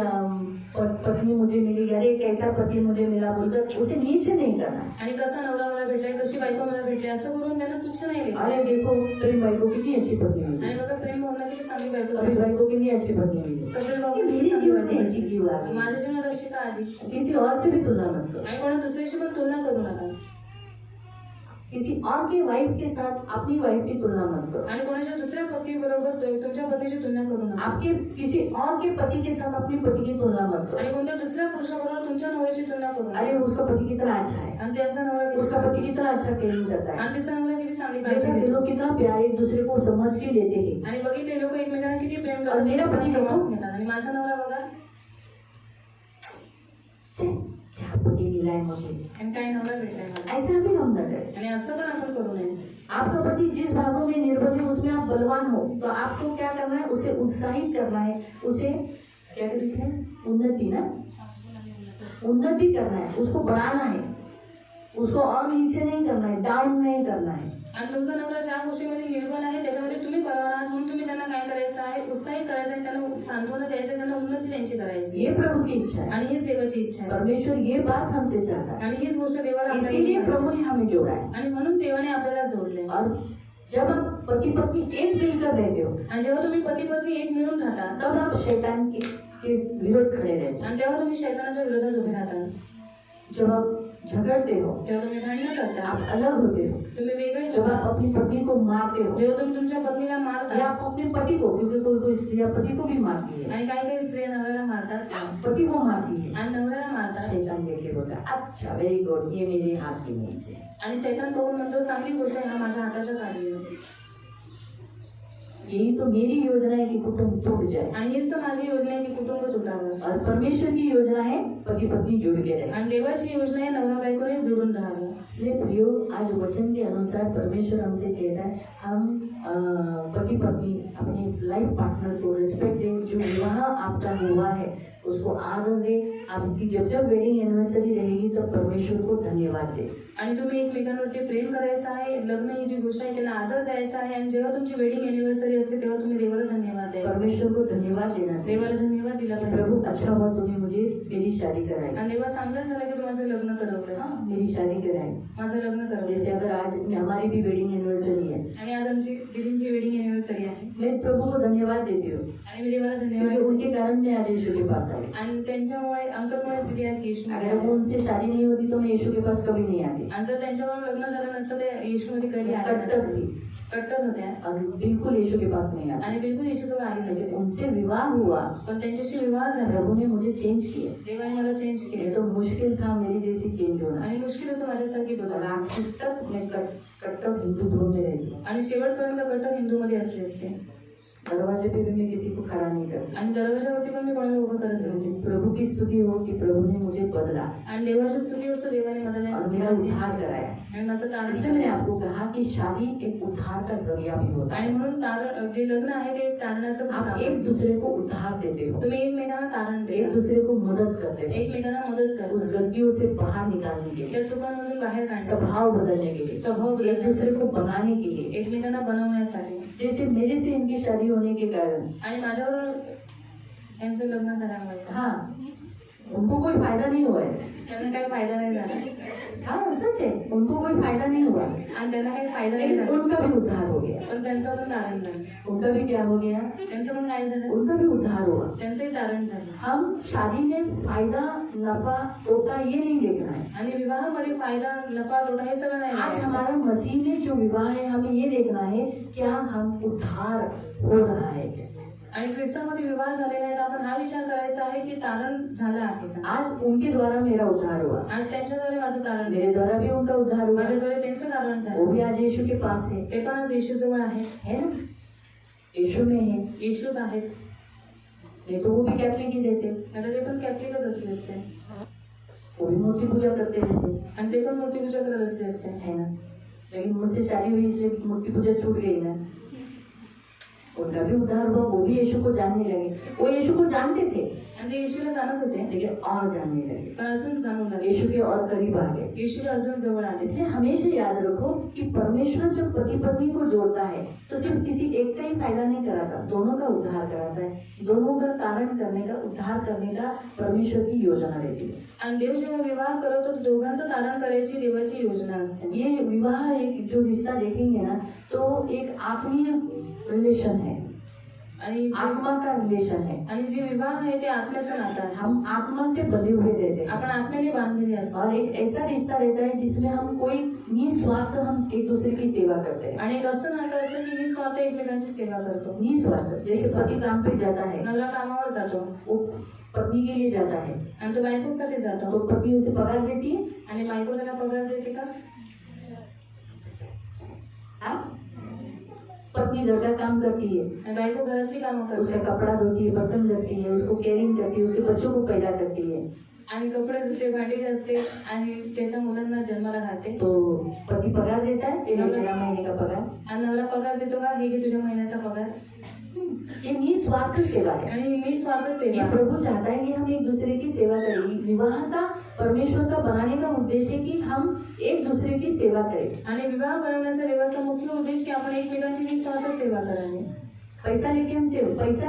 पत्नी मुझे मिली, अरे कैसा पति मुझे मिला बोलकर उसे नीचे नहीं करना है। आणि कसा नवरा मला भेटलाय, कशी बायको मला भेटली असं करून त्यांना तुच्छ नाही अरे लेखायचं। देखो प्रेम भाई को कितनी अच्छी पत्नी मिली, आणि बघा प्रेम भावना किती चांगली बायको कपिल भाई को कितनी अच्छी पत्नी मिली, कपिल भाऊ मेरे किती चांगली जीवन में बायको ऐसी आहे। क्यों आ गई। माझ्या जीवनात अशी का आली। किसी और से भी तुलना मत करो, आणि कोणा दुसऱ्याशी पण तुलना करू नका। किसी और के वाइफ के साथ अपनी वाइफ की तुलना मत करो, आणि कोणाच्या दुसऱ्या पत्नी बरोबर तुमच्या पत्नीची तुलना करू नका। आपके किसी और के पति के साथ अपनी पति की तुलना मत करो। आणि कोणत्या दुसऱ्या पुरुषाबरोबर तुमच्या नवऱ्याची तुलना करू नका। अरे उसका पति कितना अच्छा है, आणि त्यांचा नवरा किती उसका पति कितना अच्छा केयरिंग करता है, आणि तिचा नवरा किती चांगली देखा काळजी ये घेतो। लोग कितना प्यार एक दूसरे को समझ के लेते हैं। आणि बघितले लोक एकमेकांना किती प्रेम और करतात, मेरा पती एकमेकांना देखो, समजून घेतात। आणि माझा नवरा बघा क्या पति मिला मिला है मुझे, आणि काय नवरा भेटलाय मला, ऐसा भी हम न करें। आणि असं पण आपण करू नये। आपका पति जिस भागों में निर्बल है उसमें आप बलवान हो, तो आपको क्या करना है, उसे उत्साहित करना है, उसे क्या कहते हैं, उन्नति ना, उन्नति करना है, उसको बढ़ाना है, उसको और नीचे नहीं करना है, डाउन नहीं करना है। आणि तुमचा नवरा ज्या गोष्टीमध्ये निर्बल आहे त्याच्यामध्ये तुम्ही बलवान आहात, म्हणून तुम्ही त्यांना काय करायचं आहे, उत्साहित करायचं आहे, त्यांना सांत्वना द्यायचं आहे, त्यांना उन्नती त्यांची करायची। ये प्रभु की इच्छा है आणि हीच देवाची इच्छा आहे, परमेश्वर ये बात हमसे चाहता है, आणि हीच गोष्ट देवाला इसीलिए आपल्याला प्रभु ने हमें जोड़ा है। आणि म्हणून देवाने आपल्याला जोडले। और जब आप पति पत्नी एक मिलकर रहते हो, आणि जेव्हा तुम्ही पती पत्नी एक मिळून राहता, तब आप शैतान के विरोध खड़े रहते हो। आणि तेव्हा तुम्ही शैतानाच्या विरोधात उभे राहता। जब आप झगड़ते हो, जेव्हा तुम्ही भांडणं करता, आप अलग होते हो, तुम्ही वेगळे जब होता, आप अपनी पत्नी को मारते हो, जेव्हा तुम्ही तुमच्या पत्नीला या मारता, आप अपने पति को, क्योंकि कोई कोई स्त्रियां पति को भी मारती है, आणि काही काही स्त्रिया नवऱ्याला मारतात पति को मारती है, आणि नवऱ्याला मारतात, शैतान देखे बोलता अच्छा वेरी गुड, ये मेरे हाथ के नीचे। आणि शैतान बघून म्हणतो चांगली गोष्ट आहे, हा माझ्या हाताच्या खाली आहे। यही तो मेरी योजना है कि कुटुंब टूट जाए, आणि हीच तर माझी योजना आहे की कुटुंब तुटावं, और परमेश्वर की योजना है पति पत्नी जुड़ के रहे। आणि देवाची योजना आहे नवरा बायकोने जुळून राहावं। इसलिए प्रियो, आज वचन के अनुसार परमेश्वर हमसे कहता है, हम पति पत्नी अपने लाइफ पार्टनर को रिस्पेक्ट दें, जो विवाह आपका हुआ है उसको आदर दे। आपकी जब जब वेडिंग एनिवर्सरी रहेगी तो परमेश्वर को धन्यवाद दे। आणि तुम्ही एकमेकांवरती प्रेम करायचं आहे, लग्न ही जी गोष्ट आहे त्याला आदर द्यायचा आहे, आणि जेव्हा तुमची वेडिंग एनिव्हर्सरी असते तेव्हा तुम्ही देवाला धन्यवाद द्यायचा, परमेश्वर को धन्यवाद देना चाहिए। देवाला धन्यवाद दिला प्रभु पाहिजे। अच्छा हुआ तूने मुझे मेरी शादी कराई, आणि देवा चांगलं झालं की तू माझं लग्न करवलंस, हाँ, मेरी शादी कराई। माझं लग्न करवलंस। जैसे अगर आज हमारी भी वेडिंग एनिवर्सरी है, आणि आज आमची दीदींची वेडिंग एनिव्हर्सरी आहे, मैं प्रभु को धन्यवाद देती हूँ, आणि मी देवाला क्योंकि धन्यवाद, उनके कारण मैं आज यीशु के पास आई। आणि त्यांच्यामुळे अंकलमुळे दीदी आज येशूमध्ये अगर आल्या। वो उनसे शादी नहीं होती तो मैं यीशु के पास कभी नहीं आती। आणि जर त्यांच्यावर लग्न झालं नसतं ते येशूमध्ये कधी आले कट्टर नसते, थी कट्टर होत्या और बिल्कुल यीशु के पास नहीं आती। आणि बिलकुल येशूजवळ आली लेकिन नसते, उनसे विवाह हुआ, पण त्यांच्याशी विवाह झाला, प्रभु ने मुझे चेंज किया। देवाने मला चेंज ये केले, तो मुश्किल था मेरी जैसी चेंज होना, आणि मुश्किल होतं माझ्यासारखी और बदल, आखिर तक मैं कट्टर हिंदू धर्म में रही। आणि शेवटपर्यंत कट्टर हिंदूमध्ये असले असते, दरवाजे पे भी मैं किसी को खड़ा नहीं करती। आणि दरवाजावरती पण मी कोणाला उभं करत नव्हते। प्रभु की स्तुति हो कि प्रभु ने मुझे बदला आणि देवाची स्तुती असतो, देवाने और मेरा मला उद्धार कराया। आणि माझं तारण इसलिए मैंने केलं। आपको कहा कि शादी एक उद्धार का जरिया भी होता आणि है। म्हणून तारण जे लग्न आहे ते तारणाचं आप काम एक आहे। दूसरे को उद्धार देते हो, तुम्ही एकमेकांना तारण एक देता, दूसरे को मदद करते हो, एकमेकांना मदत उस करता, गलतियों से बाहर निकालने के लिए, त्या चुकांमधून बाहेर काढण्यासाठी, स्वभाव बदलने के लिए, स्वभाव एक बदलण्यासाठी, दूसरे को बनाने के लिए। एकमेकांना बनवण्यासाठी। जैसे मेरे से इनकी शादी होने के कारण, आणि माझ्यावर यांचं लग्न झाल्यामुळे हाँ, उनको कोई फायदा नहीं हुआ है। त्यांना काही फायदा नाही झाला, हाँ सच है, उनको कोई फायदा नहीं हुआ, आणि त्यांना काही फायदा नाही लेकिन झाला, उनका भी उद्धार हो गया। पण त्यांचं पण तारण झालं। उनका भी क्या हो गया? त्यांचं पण काय झालं? उनका भी उद्धार हुआ। त्यांचंही तारण झालं। हम शादी में फायदा नफा तोटा ये नहीं देखना है। आणि विवाहामध्ये फायदा नफा तोटा हे सगळं नाही आज बघायचं। हमारा मसीह में जो विवाह है, हमें ये देखना है क्या हम उद्धार हो रहा है। आणि ख्रिस्तामध्ये विवाह झालेला आहे तर आपण हा विचार करायचा आहे की तारण झालं आहे का। आज उनके द्वारा मेरा उद्धार हुआ, आज त्यांच्याद्वारे माझं तारण मेरे झालं, द्वारा भी उनका उद्धार हुआ, माझ्याद्वारे त्यांचं तारण वो भी झालं। आज यीशु के पास है ते पण आज येशूजवळ आहेत, ना, यीशु में है। येशूत आहेत, नहीं तो वो भी कैथलिक ही रहते, आता ते पण कॅथलिकच असले असते, वो भी मूर्ति पूजा करते रहते, आणि ते पण मूर्तीपूजा करत असले असते, है ना। लेकिन मुझसे शादी हुई इसलिए मूर्ति पूजा छूट गई ना। उनका भी उद्धार हुआ, वो भी यीशु को जानने लगे। वो यीशु को जानते थे आणि ते येशूला जाणत होते, लेकिन और जानने लगे, पण अजून जाणू लागले, यीशु के और करीब आ गए। येशूला अजून जवळ आले। इसलिए हमेशा याद रखो कि परमेश्वर जब पति पत्नी को जोड़ता है तो सिर्फ किसी एक का ही फायदा नहीं कराता, दोनों का उद्धार कराता है। दोनों का तारण करने का, उद्धार करने का परमेश्वर की योजना रहती है। आणि देव जेव्हा विवाह करवतो तो दोघांचं तारण करायची देवाची योजना असते। ये विवाह एक जो रिश्ता देखेंगे ना, तो एक आत्मीय रिलेशन है, आणि आत्मा का रिलेशन है। आणि जे विवाह आहे ते आत्म्याचं नातं आहे। हम आत्मा से बंधे हुए रहते हैं आपण आत्म्याने बांधलेले असतो, और एक ऐसा रिश्ता रहता है जिसमें हम कोई निस्वार्थ हम एक दूसरे की सेवा करते हैं। आणि एक असं नातं असतं की निस्वार्थ एकमेकांची सेवा करतो। निस्वार्थ, जैसे पति काम पे जाता है, नवरा कामावर जातो वो पत्नी के लिए जाता है, आणि तो बायकोसाठी जातो, तो पत्नी उसे पगार देती है। आणि बायको त्याला पगार देते का? हाँ? पत्नी घर का काम करती है, आणि बायको घरातली कामं उसका करते, कपड़ा धोती है, बर्तन घसती है, उसको केयरिंग करती है, उसके बच्चों को पैदा करती है। आणि कपडे धुते, भांडी घासते आणि त्याच्या मुलांना जन्माला घालते. तो पति पगार देता है, ये मेरा महीने का पगार. आणि नवरा पगार देतो का, हे घे तुझ्या महिन्याचा पगार. ये निस्वार्थ सेवा है. आणि ही निस्वार्थ ये सेवा. प्रभु चाहता है कि हम एक दूसरे की सेवा करें. विवाह का परमेश्वर का बनाने का उद्देश्य है कि हम एक दूसरे की सेवा करें. आणि विवाह बनवण्याचा देवाचा मुख्य उद्देश की आपण एकमेकांची निस्वार्थ सेवा करावी. पैसा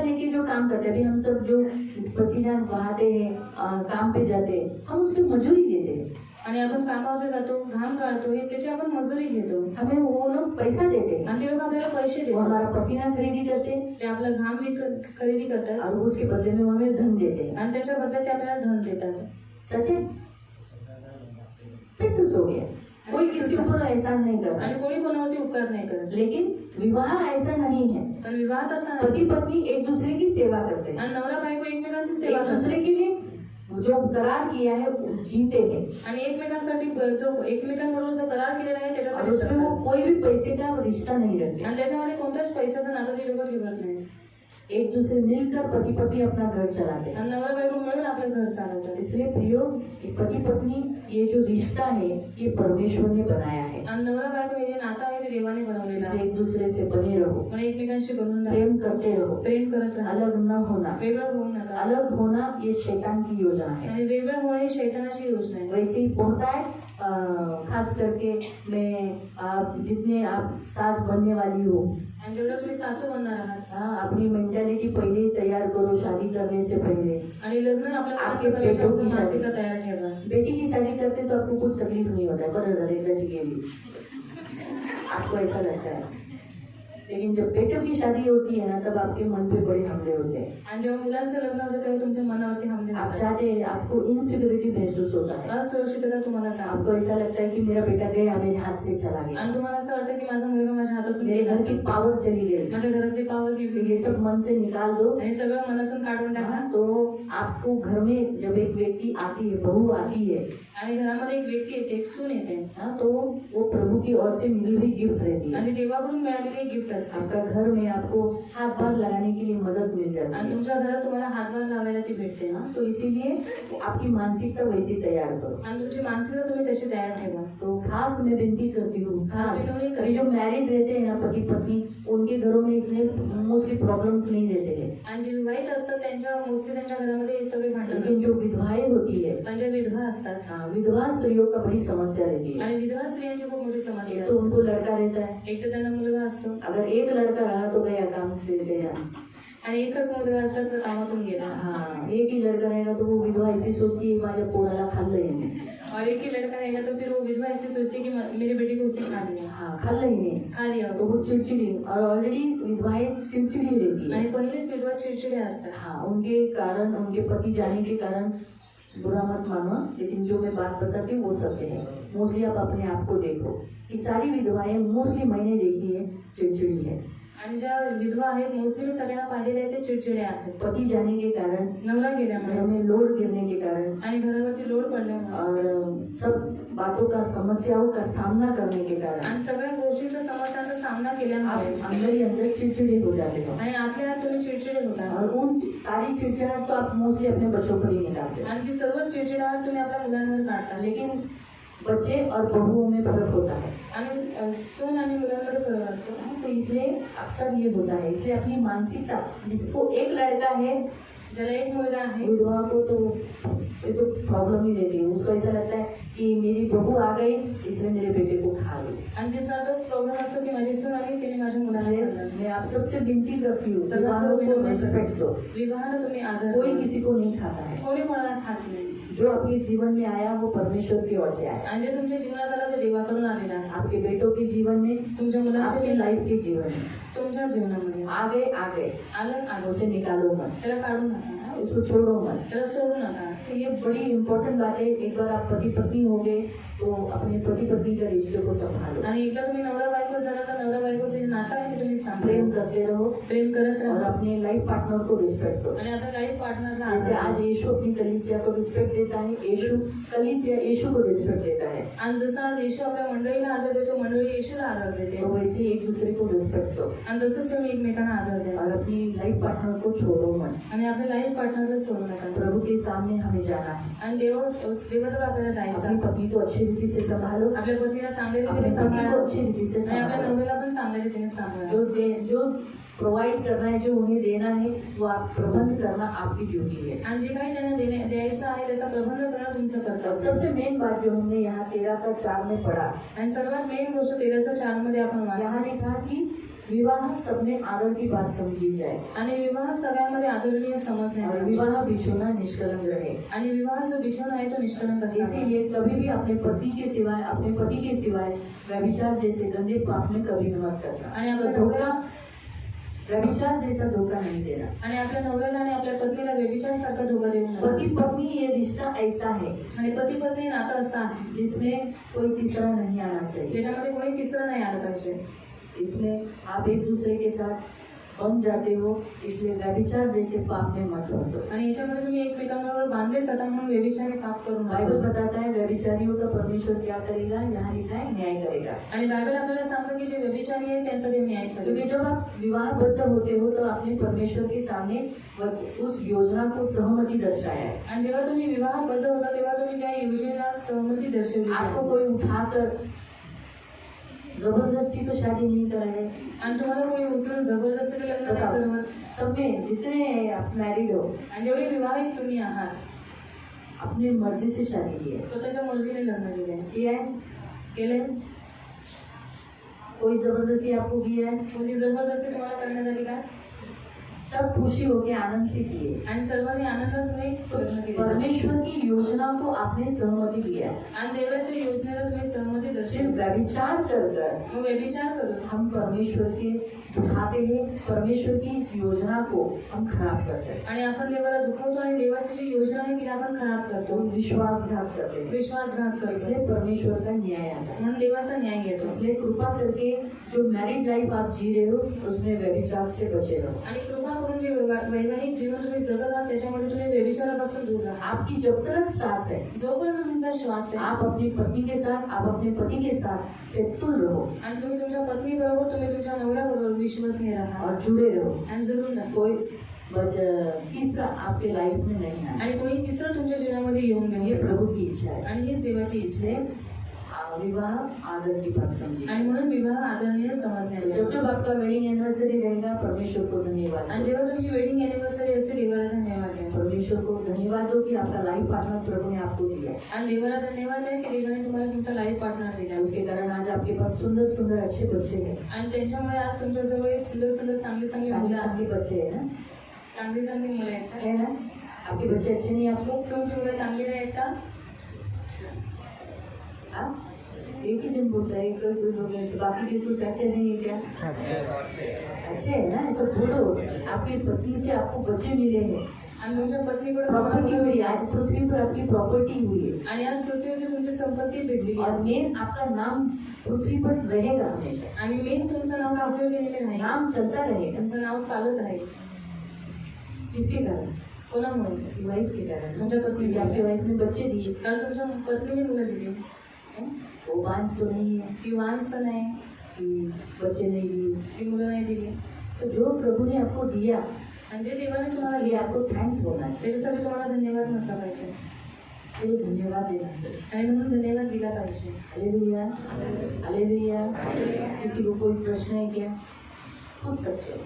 लेके जो काम करते हैं, अभी हम सब जो पसीना बहाते हैं, काम पे जाते हैं, हम उसकी मजूरी देते हैं. आणि आपण कामावर जातो, घाम गाळतो, हे त्याची आपण मजुरी घेतो. हमें वो लोग पैसा देते हैं, आणि ते लोक आपल्याला पैसे वो देतात. हमारा पसीना खरीदी करते हैं ते आपला घाम खरेदी करतात और उसके बदले में वो हमें धन देते हैं. आणि त्याच्या बदल्यात ते आपल्याला धन देतात. सच है, फिर हो गया. कोई किसके ऊपर एहसान नहीं कर रहा. आणि कोणी कोणावरती उपकार नाही करत. लेकिन विवाह ऐसा नहीं है. पण विवाह तसा नाही. पति पत्नी एक दूसरे की सेवा करते हैं, आणि नवरा बायको एकमेकांची सेवा एक दूसरे करतात. के लिए जो करार किया है वो जीते हैं. आणि एकमेकांसाठी जो एकमेकांबरोबर जो करार केलेला आहे और त्याच्यासाठी उसमें वो जगतात. कोई भी पैसे का रिश्ता नहीं रखते. आणि त्याच्यामध्ये कोणत्याच पैशाचं नातं ते लोक ठेवत नाही. एक दूसरे मिलकर पति पत्नी अपना घर चलाते हैं. आणि नवरा बायको मिळून आपलं घर चालवतात. इसलिए प्रियो, ये पति पत्नी ये जो रिश्ता है ये परमेश्वर ने बनाया है. आणि नवरा बायको हे जे नातं आहे ते देवाने बनवलेलं इसलिए आहे. एक दूसरे से बने रहो, पण एकमेकांशी बनून राहा, प्रेम करते रहो, प्रेम करत राहा, अलग न होना. वेगळं होऊ नका. अलग होना ये शैतान की योजना है. आणि वेगळं होणं ही शैतानाची योजना आहे. वैसे ही होता है. खास करके जितने आप सास बनने वाली हो, आणि जेवढं तुम्ही सासू बनणार आहात अपनी मेंटालिटी पहले ही तैयार करो शादी करने से पहले. आणि लग्न आपल्या आपके मुलाचं करायच्या पेटो की अगोदर शादी. मानसिकता तयार ठेवा. बेटी की शादी करते तो आपको कुछ तकलीफ नहीं होता है, बरं झालं एकदाची गेली, आपको ऐसा लगता है. लेकिन जब बेटों की शादी होती है ना, तब आपके मन पे बड़े हमले होते हैं. आणि जेव्हा मुलांचं लग्न होतं तेव्हा तुमच्या मनावरती हमले आप होतात. चाहते हैं, आपको इनसिक्योरिटी महसूस होता है. असुरक्षितता तुम्हाला आपको जाणवते. ऐसा लगता है कि मेरा बेटा गया मेरे हाथ से चला गया, आणि तुम्हाला असं वाटतं की माझा मुलगा माझ्या हातातून मेरे गेला, घर की पावर चली गई. माझ्या घरातली पावर तो गेली. ये सब मन से निकाल दो. आणि सगळं मनातून काढून टाका. तो आपको घर में जब एक व्यक्ती आती है, बहू आती है, आणि घरामध्ये एक व्यक्ती येते, एक सून येते, तो वो प्रभु की ओर से मिली हुई गिफ्ट रहती है. आणि देवाकडून मिळालेली एक गिफ्ट असते. आपका घर में आपको हाथ पार लगाने के लिए मदद मिल जाती आणि है. तुमच्या घरात तुम्हाला हातभार लावायला ती भेटते. तो इसीलिए आपकी मानसिकता वैसी तैयार करो. आणि तुमची मानसिकता तुम्ही तशी तयार ठेवा. तो खास मैं विनती करती हूँ, खास विनती करती अभी जो मैरिड रहते हैं ना पति पत्नी, उनके घरों में इतने मोस्टली प्रॉब्लम्स नहीं रहते हैं. आणि जे विवाहित असतात त्यांच्या मोस्टली त्यांच्या घरामध्ये हे सगळे भांडण लेकिन जो विधवाएं होती है, पण ज्या विधवा असतात विधवा स्त्रियों का बड़ी समस्या रहती है. आणि विधवा स्त्रियांची खूप मोठी समस्या एक तो असते. उनको लड़का रहता है, एक तर त्यांना मुलगा असतो अगर एक लड़का रहा तो गया, काम से गया. आणि एकच मुलगा असला तर कामातून गेला. हाँ, एक ही लड़का रहेगा तो वो विधवा ऐसी सोचती है माझ्या पोराला खाल्लं याने. और एक ही लड़का रहेगा तो फिर वो विधवा ऐसी सोचती है कि मेरे बेटे को उसने खा लिया, हाँ, खाल्लं याने. खा लिया तो उसने. वो चिड़चिड़ी, और ऑलरेडी विधवाएं चिड़चिड़ी रहती है. आणि पहिलेच विधवा चिडचिडे असतात. हाँ, उनके कारण, उनके पति जाने के कारण, बुरा मत मानो, लेकिन जो मैं बात बताती हूँ वो सत्य है. मोस्टली आप अपने आप को देखो कि सारी विधवाएं मोस्टली मैंने देखी है चिड़चिड़ी है. आणि ज्या विधवा आहेत मोस्टली मी सगळ्यांना पाहिलेले आहेत ते चिडचिडे आहेत. पति जाने के कारण, नवरा घर गेल्यामुळे में लोड गिरने के कारण, आणि घरावरती लोड पडल्यामुळे और सब बातों का, समस्याओं का सामना करने के कारण आणि सगळ्या गोष्टींचा समस्यांचा सामना केल्यामुळे आप अंदर ही अंदर चिड़चिड़े हो जाते हो. आणि आतल्या आत तुम्ही चिडचिडे होता. और उन सारी चिड़चिड़ाहट तो आप मोस्टली अपने बच्चों पर ही निकालते हो. आणि ती सर्व चिडचिडाहट तुम्ही आपल्या मुलांवर काढता. लेकिन बच्चे और बहुओं में फर्क होता है. आणि सून आणि मुलांमध्ये फरक असतो. तो इसलिए अक्सर ये होता है. इसलिए अपनी मानसिकता, जिसको एक लड़का है, ज्याला एक मुलगा आहे विधवा को तो ये तो प्रॉब्लम ही रहती है. उसको ऐसा लगता है कि मेरी बहू आ गई इसलिए मेरे बेटे को खा ली. आणि तिचा तोच प्रॉब्लेम असतो की माझी सून आली तिने माझ्या मुलाला इसलिए खाल्लं. मैं आप सबसे विनती करती हूँ, सर्वात विवाहों को विनम्र रिस्पेक्ट दो. विवाहाला तुम्ही आदर कोई करा. किसी को नहीं खाता है. कोणी कोणाला खात नाही. जो आपके जीवन में आया वो परमेश्वर की ओर से आया. आणि जे तुमच्या जीवनात आलं ते देवाकडून आलेलं आहे. आपके बेटों के जीवन में, तुमच्या मुलांच्या आपके जीवनात, लाइफ के जीवन में तुमच्या जीवनामध्ये आगे आलं आलं उसे निकालो मत, त्याला काढू नका, उसको छोड़ो मत. त्याला सोडू नका. तो ये बड़ी इम्पोर्टेंट बात है. एक बार आप पति पत्नी हो गए तो अपने पति पत्नी का रिश्ते को संभालो. आणि एकदा तुम्ही नवरा बायको झाला तर नवरा बायकोचं जे नातं आहे ते तुम्ही प्रेम करते रहो प्रेम करत और राहा अपने लाइफ पार्टनर को रिस्पेक्ट दो। आणि आपल्या लाईफ पार्टनरला जैसे आदर आज द्या. यीशु अपनी कलीसिया को रिस्पेक्ट देता है, यीशु को रिस्पेक्ट देता है, आणि जसं आज येशू आपल्या मंडळीला आदर देतो, मंडळी येशूला आदर देते. तो वैसे ही एक दूसरे को रिस्पेक्ट दो आणि तसंच तुम्ही एकमेकांना आदर द्या और अपनी लाइफ पार्टनर को छोड़ो मत। आणि आपल्या लाईफ पार्टनरला सोडू नका. प्रभु के सामने हमें जाना है, आणि देवाजवळ आपल्याला जायचं. अपनी पत्नी को अच्छी रीति से संभालो, आपल्या पत्नीला चांगल्या अपने रीतीने पति को सांभाळा अच्छी रीति से आणि आपल्या संभालो। नवऱ्याला पण चांगल्या रीतीने सांभाळा. जो प्रोवाइड करना है, जो उन्हें देना है, वो आप प्रबंध करना आपकी ड्यूटी है। आणि जे काही त्यांना द्यायचं आहे त्याचा प्रबंध करणं तुमचं और कर्तव्य. सबसे मेन बात जो हमने यहाँ 13:4 में पढ़ा, आणि सर्वात मेन गोष्ट 13:4 मध्ये आपण यहाँ वाचली. ने कहा कि विवाह सब में आदर की बात समझी जाए आणि विवाह सगळ्यामध्ये आदरणीय समजण्यात और यावा. विवाह बिछोना निष्कलंक रहे। आणि विवाह जो बिछवण आहे तो निष्कलंक असावा. इसीलिए कभी भी अपने पति के सिवाय व्यभिचार जैसे गंदे पाप में कभी मत करना। आणि आपल्या तो धोखा, नवऱ्याला व्यभिचार जैसा धोखा नहीं देना। आणि आपल्या नवऱ्याला आणि आपल्या पत्नीला व्यभिचारासारखा धोका देऊ नका. पति पत्नी ये रिश्ता ऐसा है आणि पती पत्नी नातं असं आहे जिसमें कोई तीसरा नहीं आना चाहिए। त्याच्यामध्ये कोणी तिसरं नाही आलं पाहिजे. इसमें आप एक दूसरे के साथ बन जाते हो, इसलिए व्यभिचार जैसे पाप में मत फंसो। आणि याच्यामध्ये तुम्ही एकमेकांबरोबर बांधले जाता म्हणून व्यभिचारी पाप करू बाइबल नका. बताता है व्यभिचारियों का परमेश्वर क्या करेगा, यहाँ लिखा है न्याय करेगा। आणि बायबल आपल्याला सांगतं की जे व्यभिचारी आहे त्यांचा देव न्याय क्योंकि करेल. जब आप विवाहबद्ध होते हो तो आपने परमेश्वर के सामने उस योजना को सहमति दर्शाया है। आणि जेव्हा तुम्ही विवाहबद्ध होता तेव्हा तुम्ही त्या योजनेला सहमती दर्शवली आपको आहे. कोई उठाकर जबरदस्ती तो शादी नहीं कराए। आणि तुम्हाला कोणी उचलून जबरदस्तीने लग्न नाही करवत. सब में जितने आप मैरिड हो, आणि जेवढे विवाहित तुम्ही आहात अपनी मर्जी से शादी की है, स्वतःच्या मर्जीने लग्न केले किया है? केले. कोई जबरदस्ती आपको किया है? कोणती जबरदस्ती तुम्हाला करण्यात आली का? सब खुशी होके आनंद से किए। आणि सर्वांनी आनंदाने लग्न केले. परमेश्वर की योजना को आपने सहमति दिया है। आणि देवाच्या योजनेला तुम्ही सहमती सिर्फ दर्शवली. व्यभिचार कर मग व्यभिचार करून हम परमेश्वर के दुखाते हैं, परमेश्वर की इस योजना को हम खराब करते हैं, आणि आपण देवाला दुखवतो आणि देवाची जी योजना आहे तिला आपण खराब तो करतो, विश्वासघात करते हैं। विश्वासघात करतो. इसलिए परमेश्वर का न्याय आता है। म्हणून देवाचा न्याय घेतो. इसलिए कृपा करके जो मैरिड लाइफ आप जी रहे हो उसमें व्यभिचार से बचे रहो। आणि कृपा करून जे वैवाहिक जीवन तुम्ही जगत आहात त्याच्यामध्ये तुम्ही व्यभिचारापासून दूर राहा. आपकी जब तक सांस है, जोपर्यंत तुमचा श्वास आहे आप अपनी पत्नी के साथ, आप अपने पति के साथ फेथफुल रहो आणि तुम्ही तुमच्या पत्नी बरोबर तुम्ही तुमच्या नवऱ्याबरोबर विश्वसनीय राहा और जुड़े रहो। आणि जुळून राहा. कोई तीसरा आपके लाइफ में नहीं आना। आणि कोणी तिसरं तुमच्या जीवनामध्ये येऊन ये देऊ. प्रभु की इच्छा है। आणि हीच देवाची इच्छा इसलिए आहे. विवाह आदर की बात समझिए। आणि म्हणून विवाह आदरणीय समजण्यात जब यावा. जब आपका वेडिंग एनिवर्सरी रहेगा, परमेश्वर को धन्यवाद आणि दो। जेव्हा तुमची वेडिंग अॅनिव्हर्सरी असेल देवाला धन्यवाद द्या. परमेश्वर को धन्यवाद दो कि आपका लाइफ पार्टनर प्रभु ने आपको दिया है। आणि देवाला धन्यवाद द्या की देवाने तुम्हाला तुमचा लाईफ पार्टनर दिला. उसके कारण आज आपके पास सुंदर सुंदर अच्छे बच्चे हैं, आणि त्यांच्यामुळे आज तुमच्याजवळ एक सुंदर सुंदर चांगली चांगली चांगली मुलं आहेत. चांगली बच्चे हैं ना, चांगली चांगली मुलं आहेत का? है ना? आपके बच्चे अच्छे नहीं आप लोग? तुमची मुलं चांगली आहेत का? हाँ? एक ही दिन बोलता है, कोई कोई लोग ऐसे, बाकी के कुछ अच्छे नहीं है क्या? अच्छे है ना, ऐसा बोलो। आपकी पत्नी से आपको बच्चे मिले हैं, आणि तुमच्या पत्नीकडे प्रॉपर्टी तुम्हाला हुई, मुलं आज पृथ्वी पर आपकी प्रॉपर्टी हुई है आणि आज पृथ्वीवरती तुमची संपत्ती भेटलेली और आहे. मेन आपका नाम पृथ्वी पर रहेगा हमेशा, आणि मेन तुमचं नाव पृथ्वीवर नेहमी राहील. नाम चलता रहेगा। तुमचं नाव चालत राहील. किसके कारण? कोणामुळे? आपकी वाइफ के कारण। तुमच्या पत्नीने. आपकी वाइफ ने बच्चे दिए, कारण तुमच्या पत्नीने मुलं दिली. वो बांझ तो नहीं है ती वांस तर नाही, कि बच्चे नहीं दिए। ती मुलं नाही दिली. तो जो प्रभु ने आपको दिया, आणि जे देवाने तुम्हाला इसलिए दिला आपको थैंक्स बोलना चाहिए, त्याच्यासाठी तुम्हाला धन्यवाद म्हटलं पाहिजे. इसलिए धन्यवाद देना चाहिए। आणि म्हणून धन्यवाद दिला पाहिजे. Hallelujah, hallelujah. किसी को कोई प्रश्न है क्या? पूछ सकते हो,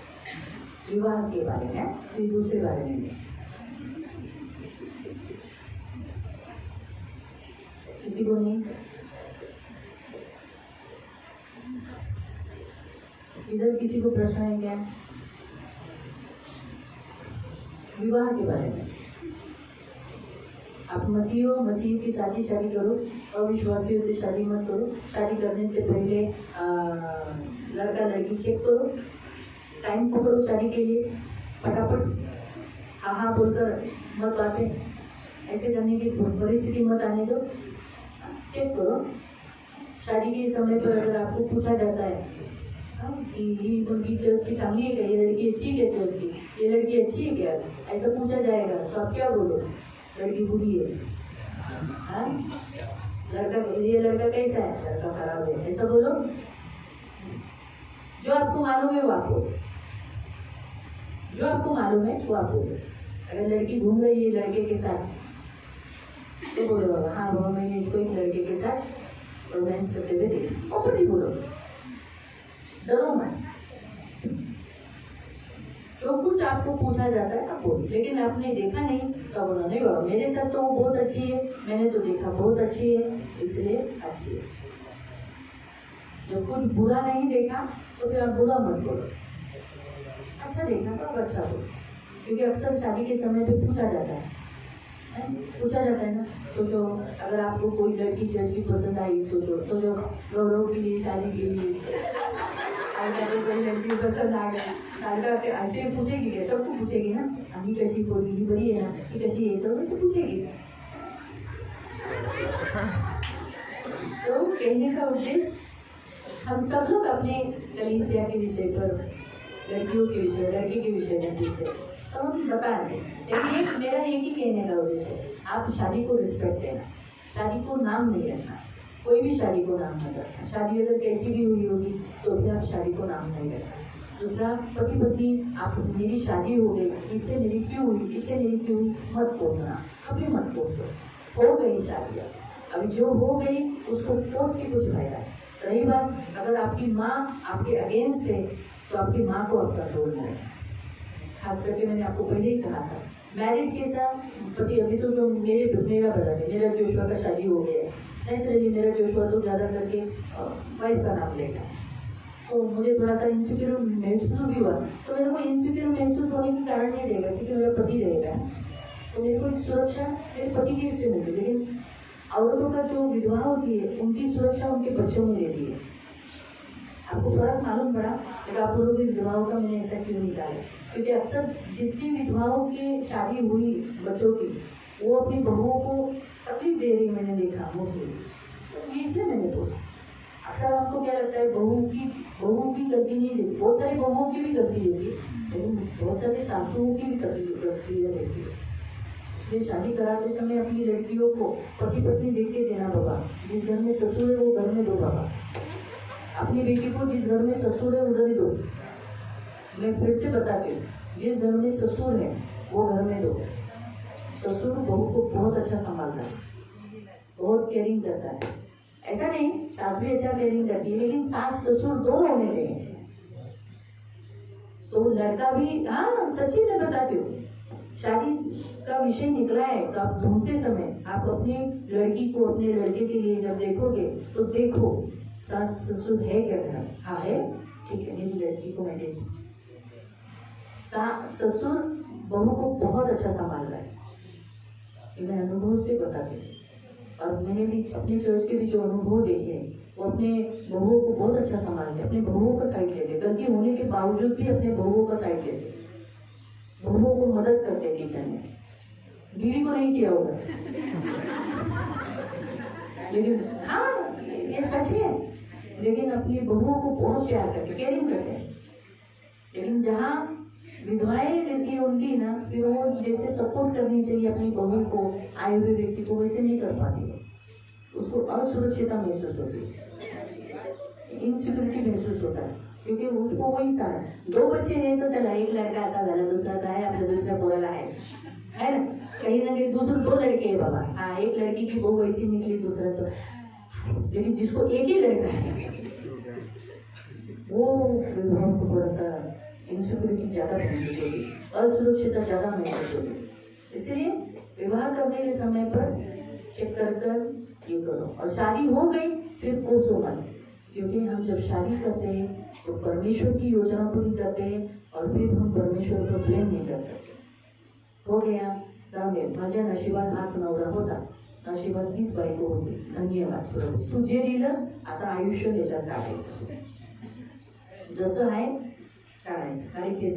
विवाह के बारे में, फिर दूसरे बारे में नहीं। किसी को नहीं? इधर किसी को प्रश्न है क्या? विवाह के बारे में आप मसीह हो, मसीह की शादी करो, अविश्वासियों से शादी मत करो। शादी करने से पहले लड़का लड़की चेक करो, टाइम पकड़ो शादी के लिए, फटाफट हाँ बोलकर मत बातें ऐसे करने की परिस्थिति मत आने दो। चेक करो, शादी के समय पर अगर आपको पूछा जाता है ही मुलगी चर्च की चांगली है क्या, ये लड़की अच्छी है क्या चर्च की, ये लड़की अच्छी है क्या, ऐसा पूछा जाएगा तो आप क्या बोलो, लड़की बुरी है। हाँ, ये लड़का कैसा है, लड़का खराब है, ऐसा बोलो। जो आपको मालूम है वो आप बोलो, जो आपको मालूम है वो आप बोलो। अगर लड़की घूम रही है लड़के के साथ तो बोलो बाबा हाँ बाबा मैंने इसको एक लड़के के साथ रोमांस करते हुए देखा, ओपनली बोलो, डरो मत। जो कुछ आपको पूछा जाता है आप बोलो, लेकिन आपने देखा नहीं तो बोलो नहीं बाबा मेरे साथ तो वो बहुत अच्छी है, मैंने तो देखा बहुत अच्छी है इसलिए अच्छी है। जब कुछ बुरा नहीं देखा तो फिर आप बुरा मत बोलो, अच्छा देखा तो आप अच्छा बोलो। क्योंकि अक्सर शादी के समय पे पूछा जाता है ना। सोचो अगर आपको कोई लड़की जज की पसंद आई, सोचो गौरव के लिए शादी के लिए कोई लड़की पसंद आ गई, ऐसे पूछेगी क्या, सबको पूछेगी ना, ही कशी पोरगी ही बरी है ना, ही कशी है, तो वैसे पूछेगी। तो कहने का उद्देश्य हम सब लोग अपने कलीसिया के विषय पर, लड़कियों के विषय, लड़की के विषय में पूछते हैं तो हम बता रहे हैं। लेकिन मेरा एक ही कहने का उद्देश्य है, आप शादी को रिस्पेक्ट देना, शादी को नाम नहीं रखना, कोई भी शादी को नाम मत रखना। शादी अगर कैसी भी हुई होगी तो भी आप शादी को नाम नहीं रखना। दूसरा, पति पत्नी आप मेरी शादी हो गई, इससे मेरी क्यों हुई, इससे मेरी क्यों हुई मत कोसना, कभी मत कोसो। हो गई शादी, अभी जो हो गई उसको कोस के कुछ फायदा है। रही बात अगर आपकी माँ आपके अगेंस्ट है तो आपकी माँ को आप कंट्रोल में रखना। खास करके मैंने आपको पहले ही कहा था, मैरिड के साथ पति, अभी सोचो मेरा बता दें, मेरा जोशुआ का शादी हो गया है, नेचुरली मेरा जोशुआ तो ज़्यादा करके वाइफ का नाम लेगा, तो मुझे थोड़ा सा इनसिक्योर महसूस भी हुआ। तो मेरे को इनसिक्योर महसूस होने के कारण नहीं रहेगा क्योंकि मेरा पति रहेगा, तो मेरे को एक सुरक्षा मेरे पति की से मिलती है। लेकिन औरतों का जो विधवा होती है उनकी सुरक्षा उनके बच्चों में रहती है। आपको फर्क मालूम पड़ा, लेकिन आप बोलोगे विधवाओं का मैंने ऐसा क्यों निकाला, क्योंकि अक्सर जितनी विधवाओं की शादी हुई बच्चों की, वो अपनी बहुओं को तकलीफ दे रही मैंने देखा मोस्टली, तो ये इसलिए मैंने बोला। अक्सर आपको क्या लगता है बहू की गलती नहीं रहती, बहुत सारी बहुओं की भी गलती रहती है, लेकिन बहुत सारे सासुओं की भी गलती रहती है। इसलिए शादी कराते समय अपनी लड़कियों को पति पत्नी देख के देना बाबा, जिस घर में ससुर है वो घर में दो बाबा, अपनी बेटी को जिस घर में ससुर है उधर ही दो। मैं फिर से बताती हूँ, जिस घर में ससुर है वो घर में दो। ससुर बहू को बहुत अच्छा संभालता है, बहुत केयरिंग करता है। ऐसा नहीं सास भी अच्छा केयरिंग करती है, लेकिन सास ससुर दोनों होने चाहिए। तो लड़का भी, हाँ सच्ची मैं बताती हूँ, शादी का विषय निकला है तो आप ढूंढते समय आप अपनी लड़की को अपने लड़के के लिए जब देखोगे तो देखो सास ससुर है क्या घर, हाँ है, ठीक है मेरी लड़की को मैं देती। ससुर बहू को बहुत अच्छा संभाल रहा है, ये मैं अनुभव से बताती हूँ। और मैंने भी अपने चर्च के भी जो अनुभव देखे हैं, वो अपने बहुओं को बहुत अच्छा संभालते, अपने बहुओं का साइड लेते, गलती होने के बावजूद भी अपने बहुओं का साइड लेते, बहुओं को मदद करते किचन में। बीवी को नहीं किया होगा लेकिन हाँ ये सच है, लेकिन अपनी बहुओं को बहुत प्यार करते, केयरिंग करते हैं। लेकिन जहाँ विधवाएं रहती है उनकी ना, फिर वो जैसे सपोर्ट करनी चाहिए अपनी बहू को, आए हुए व्यक्ति को, वैसे नहीं कर पाती है। उसको असुरक्षिता महसूस होती है, इनसिक्योरिटी महसूस होता है, क्योंकि उसको वही सारा, दो बच्चे हैं तो चला एक लड़का ऐसा झाला, दूसरा था है, अपना दूसरा बोला है ना, कहीं ना कहीं दूसरे दो लड़के हैं बाबा, हाँ एक लड़की की बहू ऐसी निकली, दूसरा तो, लेकिन जिसको एक ही लड़का है वो विधवाओं को थोड़ा सा इनसिक्योरिटी ज़्यादा महसूस होगी, असुरक्षिता ज़्यादा महसूस होगी। इसलिए विवाह करने के समय पर चेक कर ये करो। और शादी हो गई फिर कोसो मत, क्योंकि हम जब शादी करते हैं तो परमेश्वर की योजना पूरी करते हैं और फिर हम परमेश्वर पर ब्लेम नहीं कर सकते। हो गया जाऊंगे माझ्या नशिबात हाच नवरा होता, नशिबात हीच बायको होती, धन्यवाद प्रभू तू जे दिलं आता आयुष्य याच्यात काढायचं, जसं आहे काढायचं.